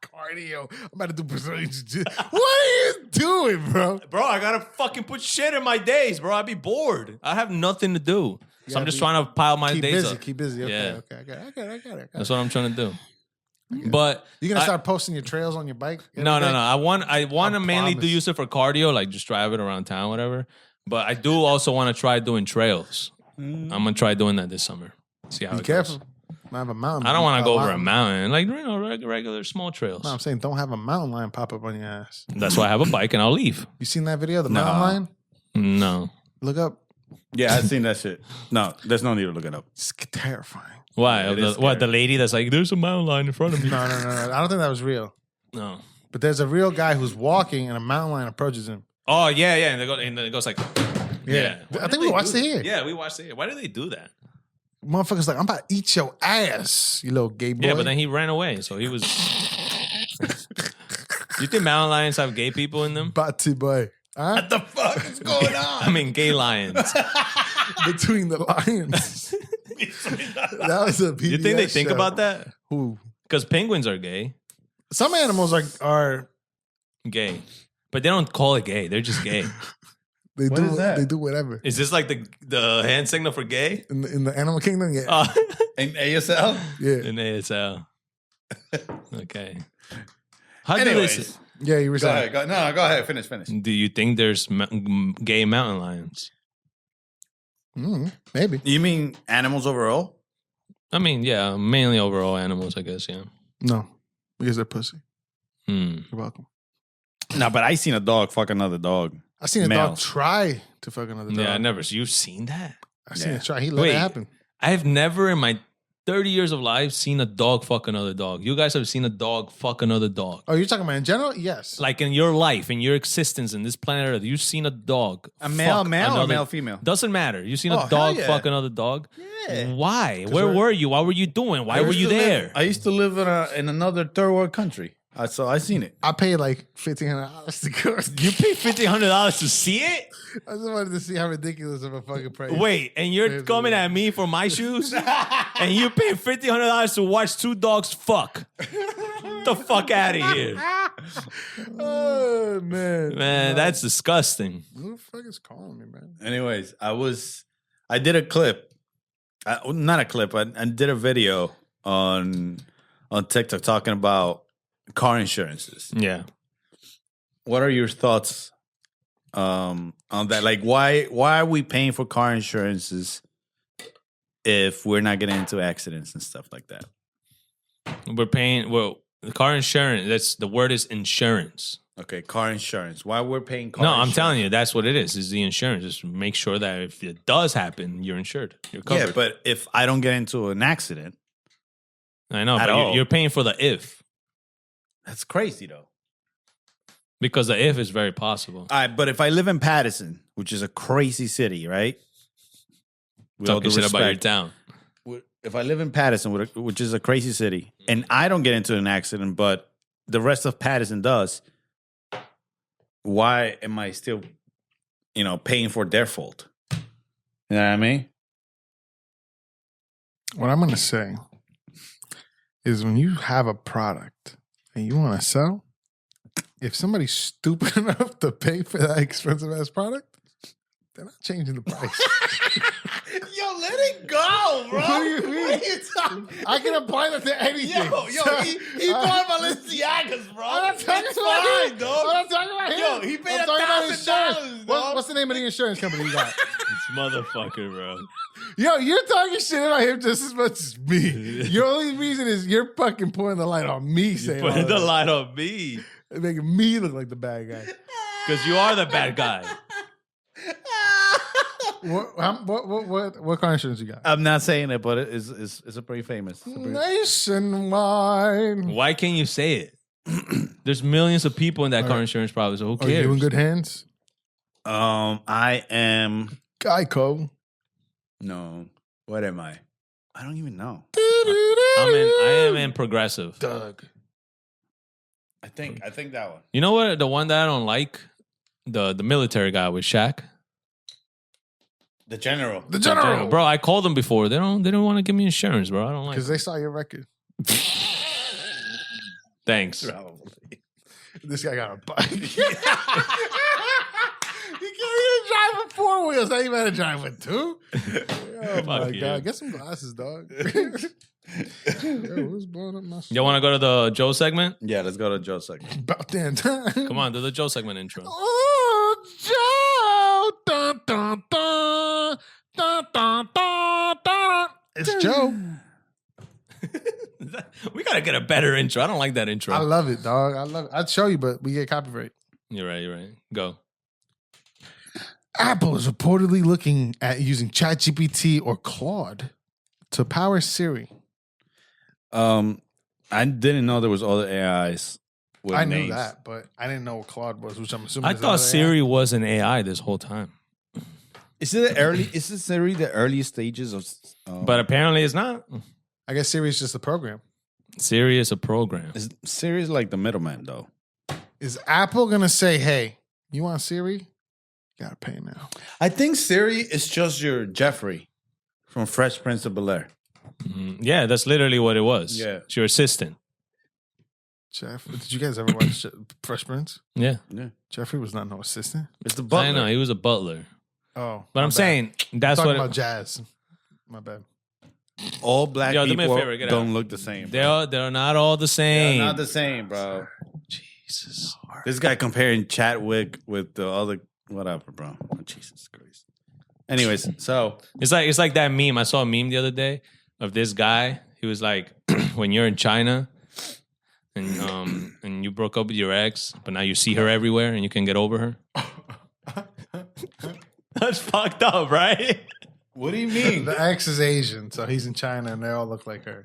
Cardio. I'm about to do Brazilian Jiu-Jitsu. What are you doing, bro? Bro, I gotta fucking put shit in my days, bro. I'd be bored. I have nothing to do, so I'm just trying to pile my Keep days busy. up. Keep busy. Okay, Yeah. okay. I got it. That's what I'm trying to do. But You gonna start posting your trails on your bike? no. every day? I want to mainly promise. use it for cardio, like just drive it around town, whatever. But I do also want to try doing trails. I'm gonna try doing that this summer. See how Be it careful. goes. Don't have a mountain. I don't want to go over a mountain, like regular small trails. No, I'm saying don't have a mountain lion pop up on your ass. That's why I have a bike and I'll leave. You seen that video, the No. mountain lion? No, Look up. yeah, I've seen that shit. No, there's no need to look it up. It's terrifying. why? It is What? The scary. lady that's like, there's a mountain lion in front of me. No. I don't think that was real. No. But there's a real guy who's walking and a mountain lion approaches him. Oh yeah, and then it goes like, yeah. I think we watched it here. Yeah, we watched it here. Why do they do that? Motherfucker's like, I'm about to eat your ass, you little gay boy. Yeah, but then he ran away, so he was. You think mountain lions have gay people in them? About to, boy. Huh? What the fuck is going on? I mean, gay lions. Between the lions. That was a PBS You think they think show. about that? Who? Because penguins are gay, Some animals are gay, but they don't call it gay. They're just gay. they What do is that? they do whatever. Is this like the hand signal for gay? In the animal kingdom, yeah. In ASL? Yeah. In ASL. Okay. How do Anyways, this? Yeah, you were go saying. ahead. No, go ahead. Finish. Do you think there's gay mountain lions? Maybe. You mean animals overall? I mean, yeah, mainly overall animals, I guess. Yeah. No. Because they're pussy. Hmm. You're welcome. No, but I seen a dog fuck another dog. I seen a dog Males. try to fuck another dog. Yeah, I never. You've seen that? I seen Yeah. it try. He let Wait. it happen. I have never in my 30 years of life seen a dog fuck another dog. You guys have seen a dog fuck another dog. Oh, you're talking about in general? Yes. Like in your life, in your existence in this planet Earth, you've seen a dog. A male, fuck male, or another- male, female? Doesn't matter. You've seen Oh, a hell dog yeah. fuck another dog. Yeah. Why? Where we're- were you? What were you doing? Why were you there? I used to live in another third world country. So I seen it. I paid like $1,500 to go. You paid $1,500 to see it? I just wanted to see how ridiculous of a fucking price. Wait, and you're coming at me for my shoes? And you paid $1,500 to watch two dogs fuck? Get the fuck out of here. Oh, man. Man, that's disgusting. Who the fuck is calling me, man? Anyways, I did a clip. Not a clip. I did a video on TikTok talking about car insurances. Yeah. What are your thoughts on that? Like, why are we paying for car insurances if we're not getting into accidents and stuff like that? We're paying, well, the car insurance, that's the word is insurance. Okay, car insurance. Why we're paying car No, insurance? I'm telling you, that's what it is the insurance. Just make sure that if it does happen, you're insured. You're covered. Yeah, but if I don't get into an accident, I know, at but all. you're paying for the if. that's crazy though. Because the if is very possible. All right, but if I live in Patterson, which is a crazy city, right? with all Talking due shit about your respect, town. if I live in Patterson, which is a crazy city, and I don't get into an accident, but the rest of Patterson does, why am I still, paying for their fault? You know what I mean? What I'm going to say is when you have a product and you want to sell, if somebody's stupid enough to pay for that expensive ass product, they're not changing the price. Yo, let it go, bro. What do you mean? What are you talking? I can apply that to anything. He bought Balenciagas, bro. I'm not talking It's about fine, him. dog. I'm not talking about him. Yo, he paid I'm talking about $1,000, insurance. dog. What's the name of the insurance company you got? This motherfucker, bro. Yo, you're talking shit about him just as much as me. Your only reason is you're fucking putting the light on me saying all Put the that. light on me. Making me look like the bad guy. Because you are the bad guy. What car insurance you got? I'm not saying it, but it's a pretty famous. Nationwide. Why can't you say it? There's millions of people in that car insurance probably, so who Are you cares? in good hands? I am. Geico. No. What am I? I don't even know. I am in Progressive. Doug. I think that one. You know what? The one that I don't like, the military guy with Shaq. The general. The general. Bro, I called them before. They don't want to give me insurance, bro. I don't like Because it. they saw your record. Thanks. Probably. This guy got a bike. He can't even drive with 4 wheels. How you better drive with 2? Oh my you. God. Get some glasses, dog. Yo, who's blowing up my shit? You want to go to the Joe segment? Yeah, let's go to Joe second. About damn time. Come on, do the Joe segment intro. Oh, Joe. Dun, dun, dun. Dun, dun, dun, dun. It's Joe. We got to get a better intro. I don't like that intro. I love it, dog. I love it. I'd show you, but we get copyright. You're right. Go. Apple is reportedly looking at using ChatGPT or Claude to power Siri. I didn't know there was other AIs. With I names. knew that, but I didn't know what Claude was, which I'm assuming. I is thought another Siri AI. was an AI this whole time. Is Siri the early stages of? But apparently it's not. I guess Siri is just a program. Siri is a program. Siri is like the middleman, though. Is Apple gonna say, "Hey, you want Siri? You gotta pay now." I think Siri is just your Jeffrey from Fresh Prince of Bel-Air. Yeah, that's literally what it was. Yeah. It's your assistant. Jeff, did you guys ever watch Fresh Prince? Yeah. Yeah, Jeffrey was not no assistant. it's the butler. I know. He was a butler. Oh, But my I'm bad. saying that's talking what about jazz. My bad. All black Yo, do me a people favor, get don't out. look the same. they're not all the same. They're not the same, bro. Jesus. This guy comparing Chadwick with the other whatever, bro. Oh, Jesus Christ. Anyways, so It's like that meme. I saw a meme the other day of this guy. He was like, when you're in China and you broke up with your ex, but now you see her everywhere and you can get over her. That's fucked up, right? what do you mean? The ex is Asian, so he's in China, and they all look like her.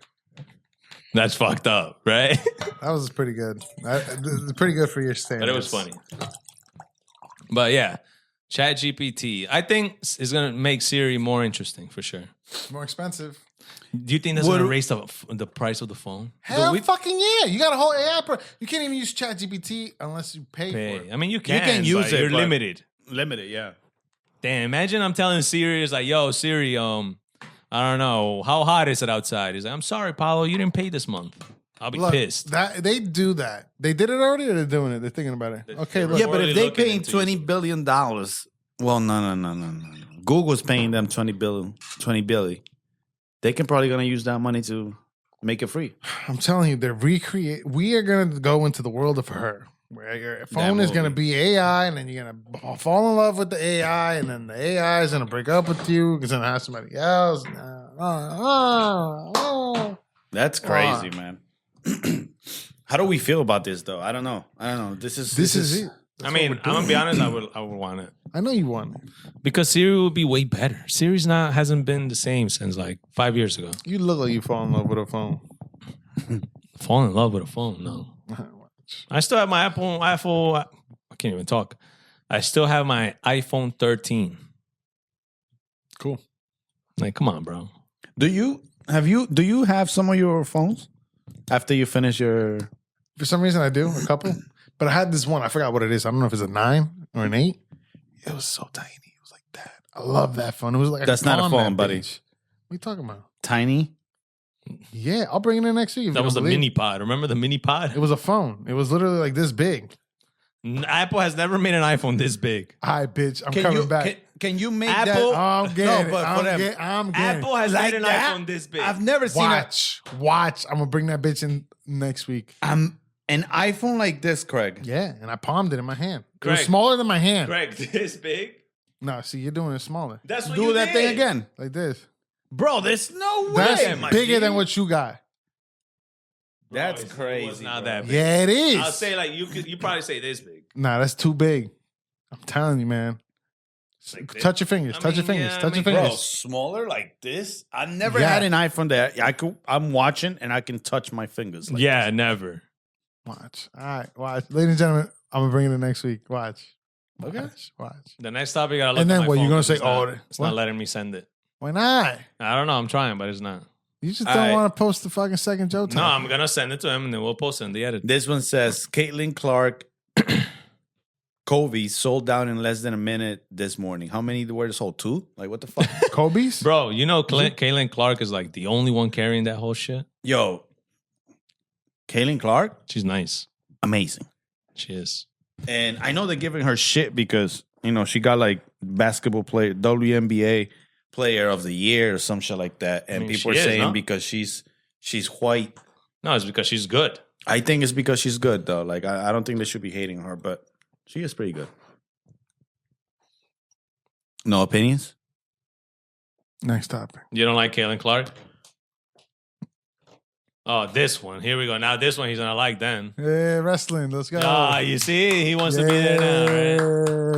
That's fucked up, right? That was pretty good. Pretty good for your standards. But it was funny. But yeah, ChatGPT, I think is going to make Siri more interesting for sure. More expensive. Do you think that's going to raise the price of the phone? Hell fucking yeah. You got a whole AI. You can't even use ChatGPT unless you pay for it. I mean, you can use but it, You're but- limited. Limited, yeah. Damn, imagine I'm telling Siri, it's like, yo, Siri, I don't know, how hot is it outside? He's like, I'm sorry, Paulo, you didn't pay this month. I'll be Look, pissed. They do that. They did it already, or they're doing it? They're thinking about it. Okay, look. Yeah, but Really if they looking paying into $20 billion, well, no. Google's paying them $20 billion. They can probably gonna use that money to make it free. I'm telling you, we are going to go into the world of her, where your phone is going to be AI, and then you're going to fall in love with the AI, and then the AI is going to break up with you because then have somebody else. That's crazy, man. How do we feel about this, though? I don't know. This is it. I mean, I'm going to be honest, I would want it. I know you want it. Because Siri would be way better. Siri's hasn't been the same since like 5 years ago. You look like you fall in love with a phone. Fall in love with a phone, no. I still have my Apple, I can't even talk. I still have my iPhone 13. Cool. Like, come on, bro. Do you have some of your phones after you finish your? For some reason, I do a couple, but I had this one. I forgot what it is. I don't know if it's a 9 or an 8. It was so tiny. It was like that. I love that phone. It was like That's not a phone, buddy. Bitch. What are you talking about? Tiny. Yeah, I'll bring it in next week. That was the mini pod. Remember the mini pod? It was a phone. It was literally like this big. Apple has never made an iPhone this big. Hi, bitch. I'm coming back. Can you make Apple? that? I'm getting but for them, I'm getting Apple has like made an that? iPhone this big. I've never seen Watch. I'm gonna bring that bitch in next week. an iPhone like this, Craig. Yeah, and I palmed it in my hand. It Greg. was smaller than my hand. Greg, this big? No, see, you're doing it smaller. That's what Do you that did. thing again, Like this. bro. There's no way. That's my bigger G. than what you got. Bro, That's it crazy. was not bro. that big. Yeah, it is. I'll say like you probably say this big. Nah, that's too big. I'm telling you, man. Like this. Touch your fingers. I Touch your mean, fingers. yeah, touch I your mean, Bro, fingers. smaller like this. I never Yeah. had an iPhone that I'm watching and I can touch my fingers. Like Yeah, this. never. Watch. All right, watch. Ladies and gentlemen, I'm gonna bring it in next week. Watch. Okay. Watch. The next topic, I gotta look And at then my what, phone you're gonna 'cause say, it's not- oh, it's what? not letting me send it. Why not? I don't know. I'm trying, but it's not. You just All don't right. want to post the fucking second Joe No, time. I'm gonna send it to him and then we'll post it in the edit. This one says Caitlyn Clark Covey sold out in less than a minute this morning. How many were sold? 2? Like what the fuck? Kobe's? Bro, you know Caitlyn Clark is like the only one carrying that whole shit. Yo, Caitlyn Clark, She's nice. amazing. She is. And I know they're giving her shit because, she got like basketball player, WNBA player of the year or some shit like that. And mean, people are she is, saying no? because she's white. No, it's because she's good. I think it's because she's good though. Like I don't think they should be hating her, but she is pretty good. No opinions? Next topic. You don't like Caitlyn Clark? Oh, this one. Here we go. Now this one he's gonna like then. Yeah, wrestling. Let's go. Ah, you see? He wants to be there now, right?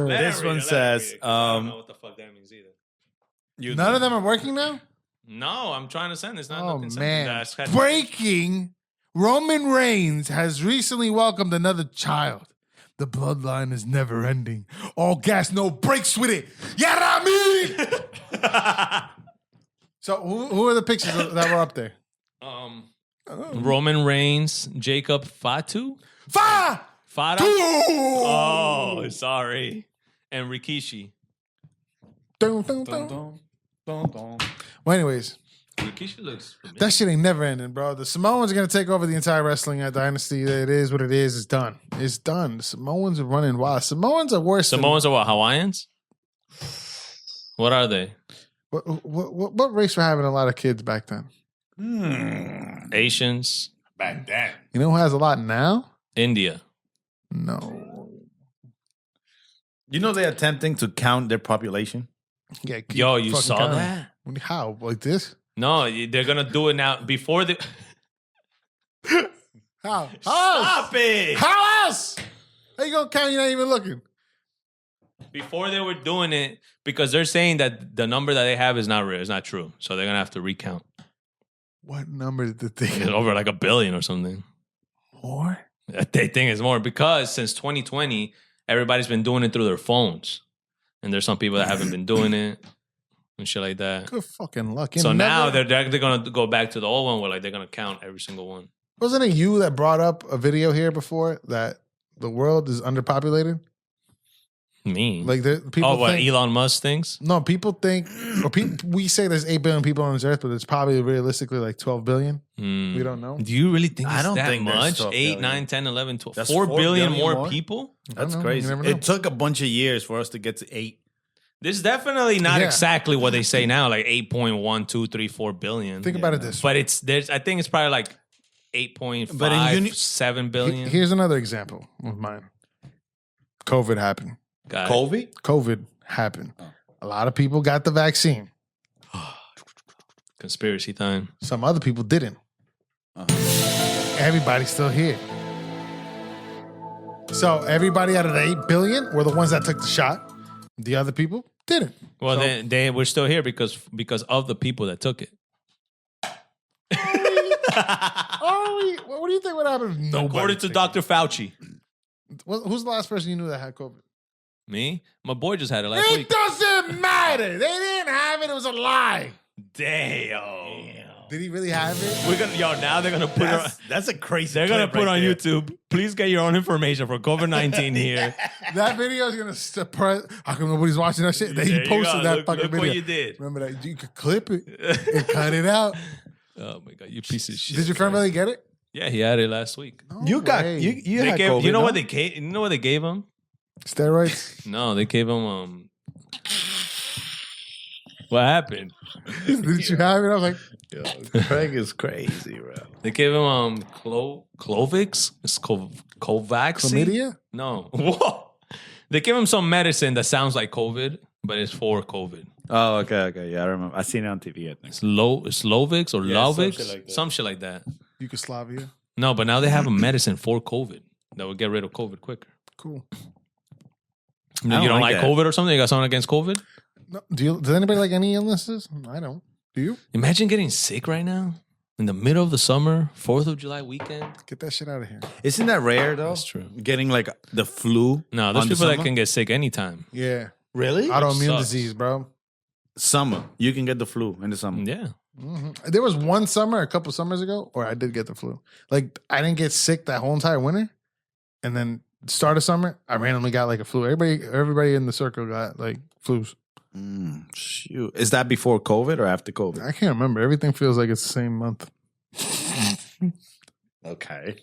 Let This him read one it, let him says, read it, 'cause I don't know what the fuck that means either. None of them are working now? No, I'm trying to send this. Not Oh, nothing man. That's Breaking. Roman Reigns has recently welcomed another child. The bloodline is never ending. All gas, no brakes with it. Yeah, I mean. So who are the pictures that were up there? Roman Reigns, Jacob Fatu? Fada? Oh, sorry. And Rikishi. Dun, dun, dun. Well, anyways, Rikishi looks familiar. that shit ain't never ending, bro. The Samoans are gonna take over the entire wrestling dynasty. It is what it is. It's done. It's done. The Samoans are running wild. Samoans are worse. Samoans are what? Hawaiians? What are they? What race were having a lot of kids back then? Asians? Back then. You know who has a lot now? India. No. They're attempting to count their population? Yeah, keep Yo, you fucking saw counting. that? How? Like this? No, they're going to do it now. Before the... How? Stop it! How else? How you gonna count? You're not even looking. Before they were doing it, because they're saying that the number that they have is not real. It's not true. So they're going to have to recount. What number did they It's over like 1 billion or something. more? They think it's more because since 2020, everybody's been doing it through their phones. And there's some people that haven't been doing it and shit like that. Good fucking luck. So now they're going to go back to the old one where like they're going to count every single one. Wasn't it you that brought up a video here before that the world is underpopulated? Me? Like people what think, Elon Musk thinks? No, people think, we say there's 8 billion people on this earth, but it's probably realistically like 12 billion. We don't know. Do you really think I it's don't that think there's much? 12 8, billion. 9, 10, 11, 12. That's 4 4 billion billion more more? people? That's know. You crazy. never know. It took a bunch of years for us to get to 8. This is definitely not Yeah. exactly what they say now, like 8.1, 2, 3, 4 billion. Think about it this way. But I think it's probably like 8.5, But in 7 billion. Here's another example of mine. COVID happened. Got it. COVID happened. A lot of people got the vaccine. Conspiracy time. Some other people didn't. Everybody's still here. So everybody out of the 8 billion were the ones that took the shot. The other people didn't. Well, So- they were still here because of the people that took it. What do you think would happen if nobody According to took Dr. Fauci. it? Who's the last person you knew that had COVID? Me? My boy just had it last It week. doesn't matter. They didn't have it. It was a lie. Damn. Did he really have it? We're gonna now they're gonna put it. That's a crazy. They're gonna clip put right on there. YouTube. Please get your own information for COVID-19 here. That video is gonna suppress. How come nobody's watching that shit? Then There he you posted go. that Look fucking video. what you did. Remember that? You could clip it and cut it out. Oh my god, you piece of shit. Did your friend really get it? Yeah, he had it last week. No You got way. you They had gave, COVID, you know no? what they gave? You know what they gave him? Steroids? No, they gave him. What happened? Did you have it? I was like, Yo, Craig is crazy, bro. They gave him Clovix. It's Covaxin. chlamydia? No. Whoa. They gave him some medicine that sounds like COVID, but it's for COVID. Oh, okay. Yeah, I remember. I seen it on TV, I think. It's Lovix or Yeah, Lovix, some shit like that. some shit like that. Yugoslavia. No, but now they have a medicine for COVID that will get rid of COVID quicker. Cool. You don't don't like like that. COVID or something? You got something against COVID? No, does anybody like any illnesses? I don't. Do you? Imagine getting sick right now in the middle of the summer, 4th of July weekend. Get that shit out of here. Isn't that rare though? That's true. Getting like the flu. No, there's on the people that summer? can get sick anytime. Yeah. Really? Autoimmune sucks. disease, bro. Summer. You can get the flu in the summer. Yeah. There was one summer, a couple summers ago, where I did get the flu. Like, I didn't get sick that whole entire winter. And then start of summer, I randomly got like a flu. Everybody in the circle got like flus. Shoot. Is that before COVID or after COVID? I can't remember. Everything feels like it's the same month. Okay.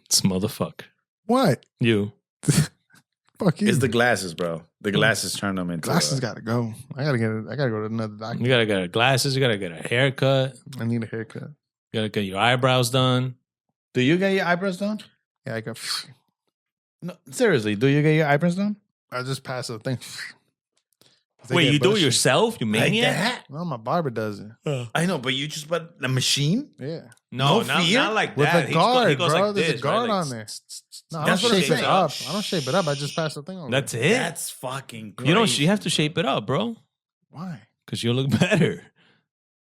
It's motherfucker. What? You. Fuck you. It's the glasses, bro. The glasses turn them into Glasses gotta go. I gotta go to another doctor. You gotta get glasses. You gotta get a haircut. I need a haircut. You gotta get your eyebrows done. Do you get your eyebrows done? Yeah, I got. No, seriously. Do you get your eyebrows done? I just passed the thing. Wait, you do it yourself? You maniac? No, my barber does it. I know, but you just bought the machine? Yeah. No, No fear? not like With that. a guard, he goes bro. like There's a this, guard right? on there. No, I That's don't what shape I'm it saying. up. I don't shape it up. I just pass the thing on. That's it. That's fucking crazy. You don't. You have to shape it up, bro, Why? because you'll look better.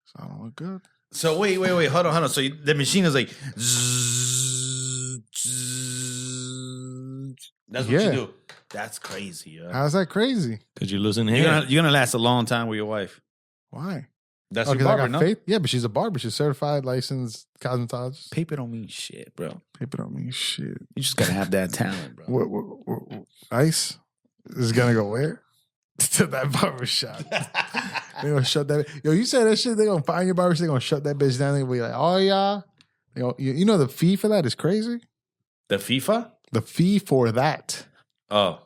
So I don't look good. So wait. Hold on. So the machine is like zzz, zzz. That's what Yeah. you do. That's crazy, yo. How's that crazy? Because you're losing hair. You're gonna last a long time with your wife. Why? That's Oh, your 'cause I barber, got no? faith. Yeah, but she's a barber. She's certified, licensed cosmetologist. Paper don't mean shit, bro. Paper don't mean shit. You just gotta have that talent, bro. What, Ice is gonna go where? To that barber shop. They gonna shut that. Yo, you say that shit. They gonna find your barber. They gonna shut that bitch down. They gonna be like, oh yeah. You know the fee for that is crazy. The FIFA? The fee for that. Oh.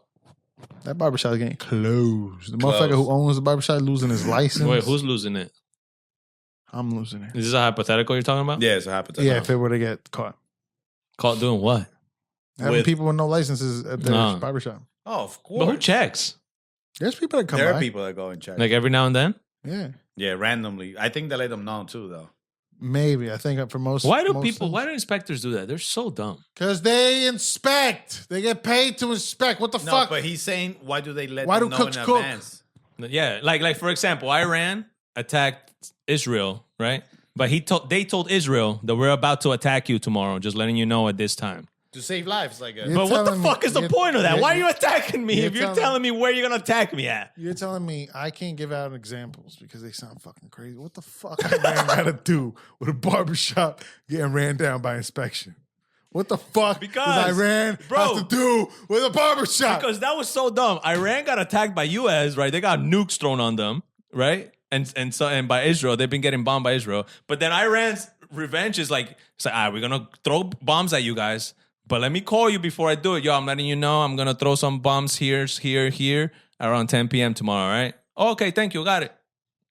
That barbershop is getting closed. The Closed. motherfucker who owns the barbershop losing his license. Wait, who's losing it? I'm losing it. Is this a hypothetical you're talking about? Yeah, it's a hypothetical. Yeah, if it were to get caught. Caught doing what? Having With- people with no licenses at their No. barbershop. Oh, of But who course. checks? There's people that come There by. are people that go and check. Like every now and then? Yeah. Yeah, randomly. I think they let them know too, though. Maybe. I think for most. Why do inspectors do that? They're so dumb. Because they inspect. They get paid to inspect. What the No, fuck? but he's saying, why do they let Why them do know cooks in cook? advance? Yeah, like for example, Iran attacked Israel, right? But they told Israel that we're about to attack you tomorrow, just letting you know at this time. To save lives, I guess. You're But what the telling fuck me- is the you're- point of that? you're- Why are you attacking me you're if you're telling- telling me where you're gonna attack me at? You're telling me I can't give out examples because they sound fucking crazy. What the fuck I got to do with a barbershop getting ran down by inspection? What the fuck Because, does Iran bro, have to do with a barbershop? Because that was so dumb. Iran got attacked by US, right? They got nukes thrown on them, right? And by Israel, they've been getting bombed by Israel. But then Iran's revenge is like, it's like, all right, we're gonna throw bombs at you guys. But let me call you before I do it. Yo, I'm letting you know I'm gonna throw some bombs here, around 10 p.m. tomorrow, right? Oh, okay, thank you, got it.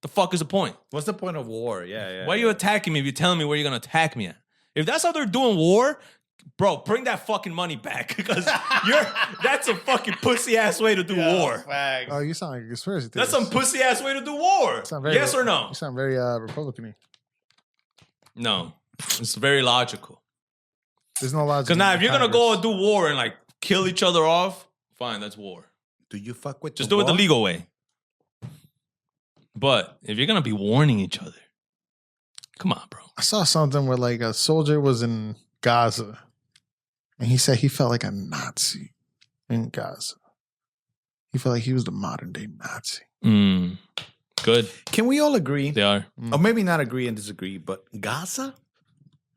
The fuck is the point? What's the point of war? Yeah. Why are you attacking me if you're telling me where you're gonna attack me at? If that's how they're doing war, bro, bring that fucking money back because that's a fucking pussy ass way to do war. Oh, you sound like a conspiracy That's theorist. some pussy ass way to do war. Sound very- Yes or no? You sound very Republican-y. No, it's very logical. There's no logic. Because now, in if you're gonna go Congress. and do war and like kill each other off, fine, that's war. Do you fuck with Just the do it the war? legal way. But if you're gonna be warning each other, come on, bro. I saw something where like a soldier was in Gaza, and he said he felt like a Nazi in Gaza. He felt like he was the modern day Nazi. Good. Can we all agree? They are. Or maybe not agree and disagree, but Gaza?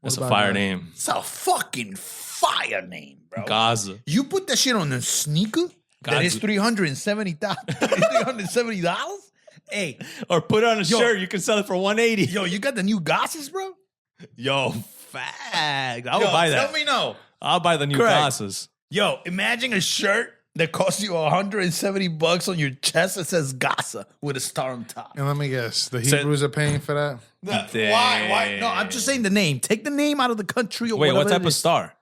That's a about fire that? name. It's a fucking fire name, bro. Gaza. You put that shit on a sneaker that is $370. Hey, Or put it on a shirt. You can sell it for $180. yo, you got the new Gazas, bro? Yo, fag. I would buy that. Tell me no. I'll buy the new Correct. glasses. Yo, imagine a shirt that costs you $170 on your chest that says Gaza with a star on top. And let me guess, the So- Hebrews are paying for that? Why? No, I'm just saying the name. Take the name out of the country or Wait, whatever what type it of is. star?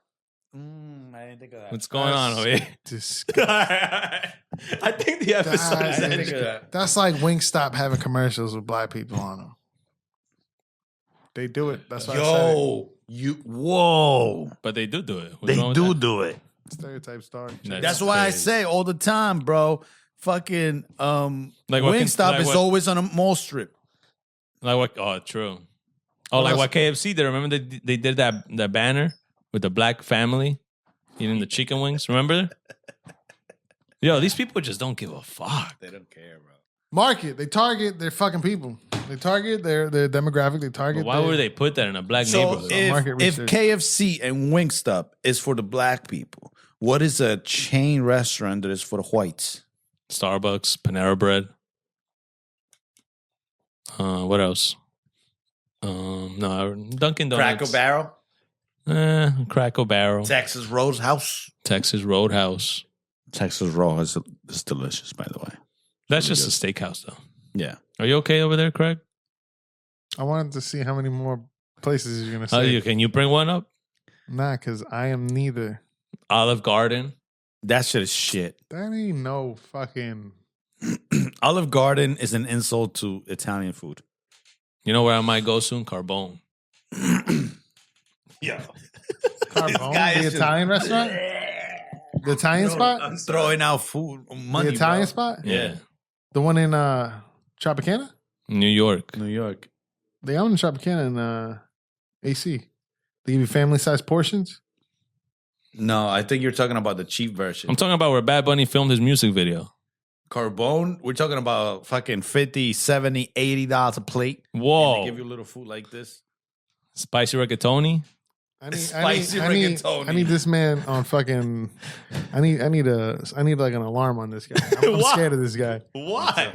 I didn't think of that. What's going on over here? Disgusting. I think the episode is That- ending. That's like Wingstop having commercials with black people on them. They do it. That's why I said it. Whoa. But they do it. What's They wrong with do that? do it. Stereotype star. That's why I crazy. say all the time, bro. Fucking Like what Wingstop like is what- always on a mall strip. Like what? Oh, true. Oh, like what KFC did. Remember they did that banner with the black family eating the chicken wings? Remember? Yo, these people just don't give a fuck. They don't care, bro. Market. They target their fucking people. They target their demographic. They target. But why would they put that in a black So neighborhood? Market if research. KFC and Wingstop is for the black people, what is a chain restaurant that is for the whites? Starbucks, Panera Bread. What else? No, Dunkin' Donuts. Barrel, Cracker Barrel. Texas Roadhouse. Texas Roadhouse. Texas Roadhouse is delicious, by the way. That's just a steakhouse, though. Yeah. Are you okay over there, Craig? I wanted to see how many more places you're gonna say. Can you bring one up? Nah, because I am neither. Olive Garden. That shit is shit. That ain't no fucking. Olive Garden is an insult to Italian food. You know where I might go soon? Carbone. Yeah. Carbone, guy the is just- Italian restaurant, the Italian spot, I'm throwing out food money. the Italian bro. spot, Yeah. the one in Tropicana. New York. New York. They own Tropicana in AC. They give you family size portions. No, I think you're talking about the cheap version. I'm talking about where Bad Bunny filmed his music video. Carbone, we're talking about fucking $50, $70, $80 a plate. Whoa. And they give you a little food like this. Spicy rigatoni. I need rigatoni. this man on fucking. I need like an alarm on this guy. I'm Why? scared of this guy. What?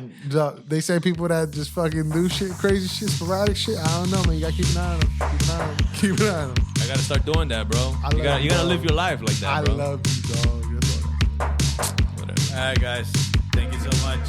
They say people that just fucking do shit, crazy shit, sporadic shit. I don't know, man. You gotta keep an eye on them. Keep an eye on them. I gotta start doing that, bro. You gotta dog. live your life like that, I bro. love you, dog. That's all. Whatever. All right, guys. Thank you so much.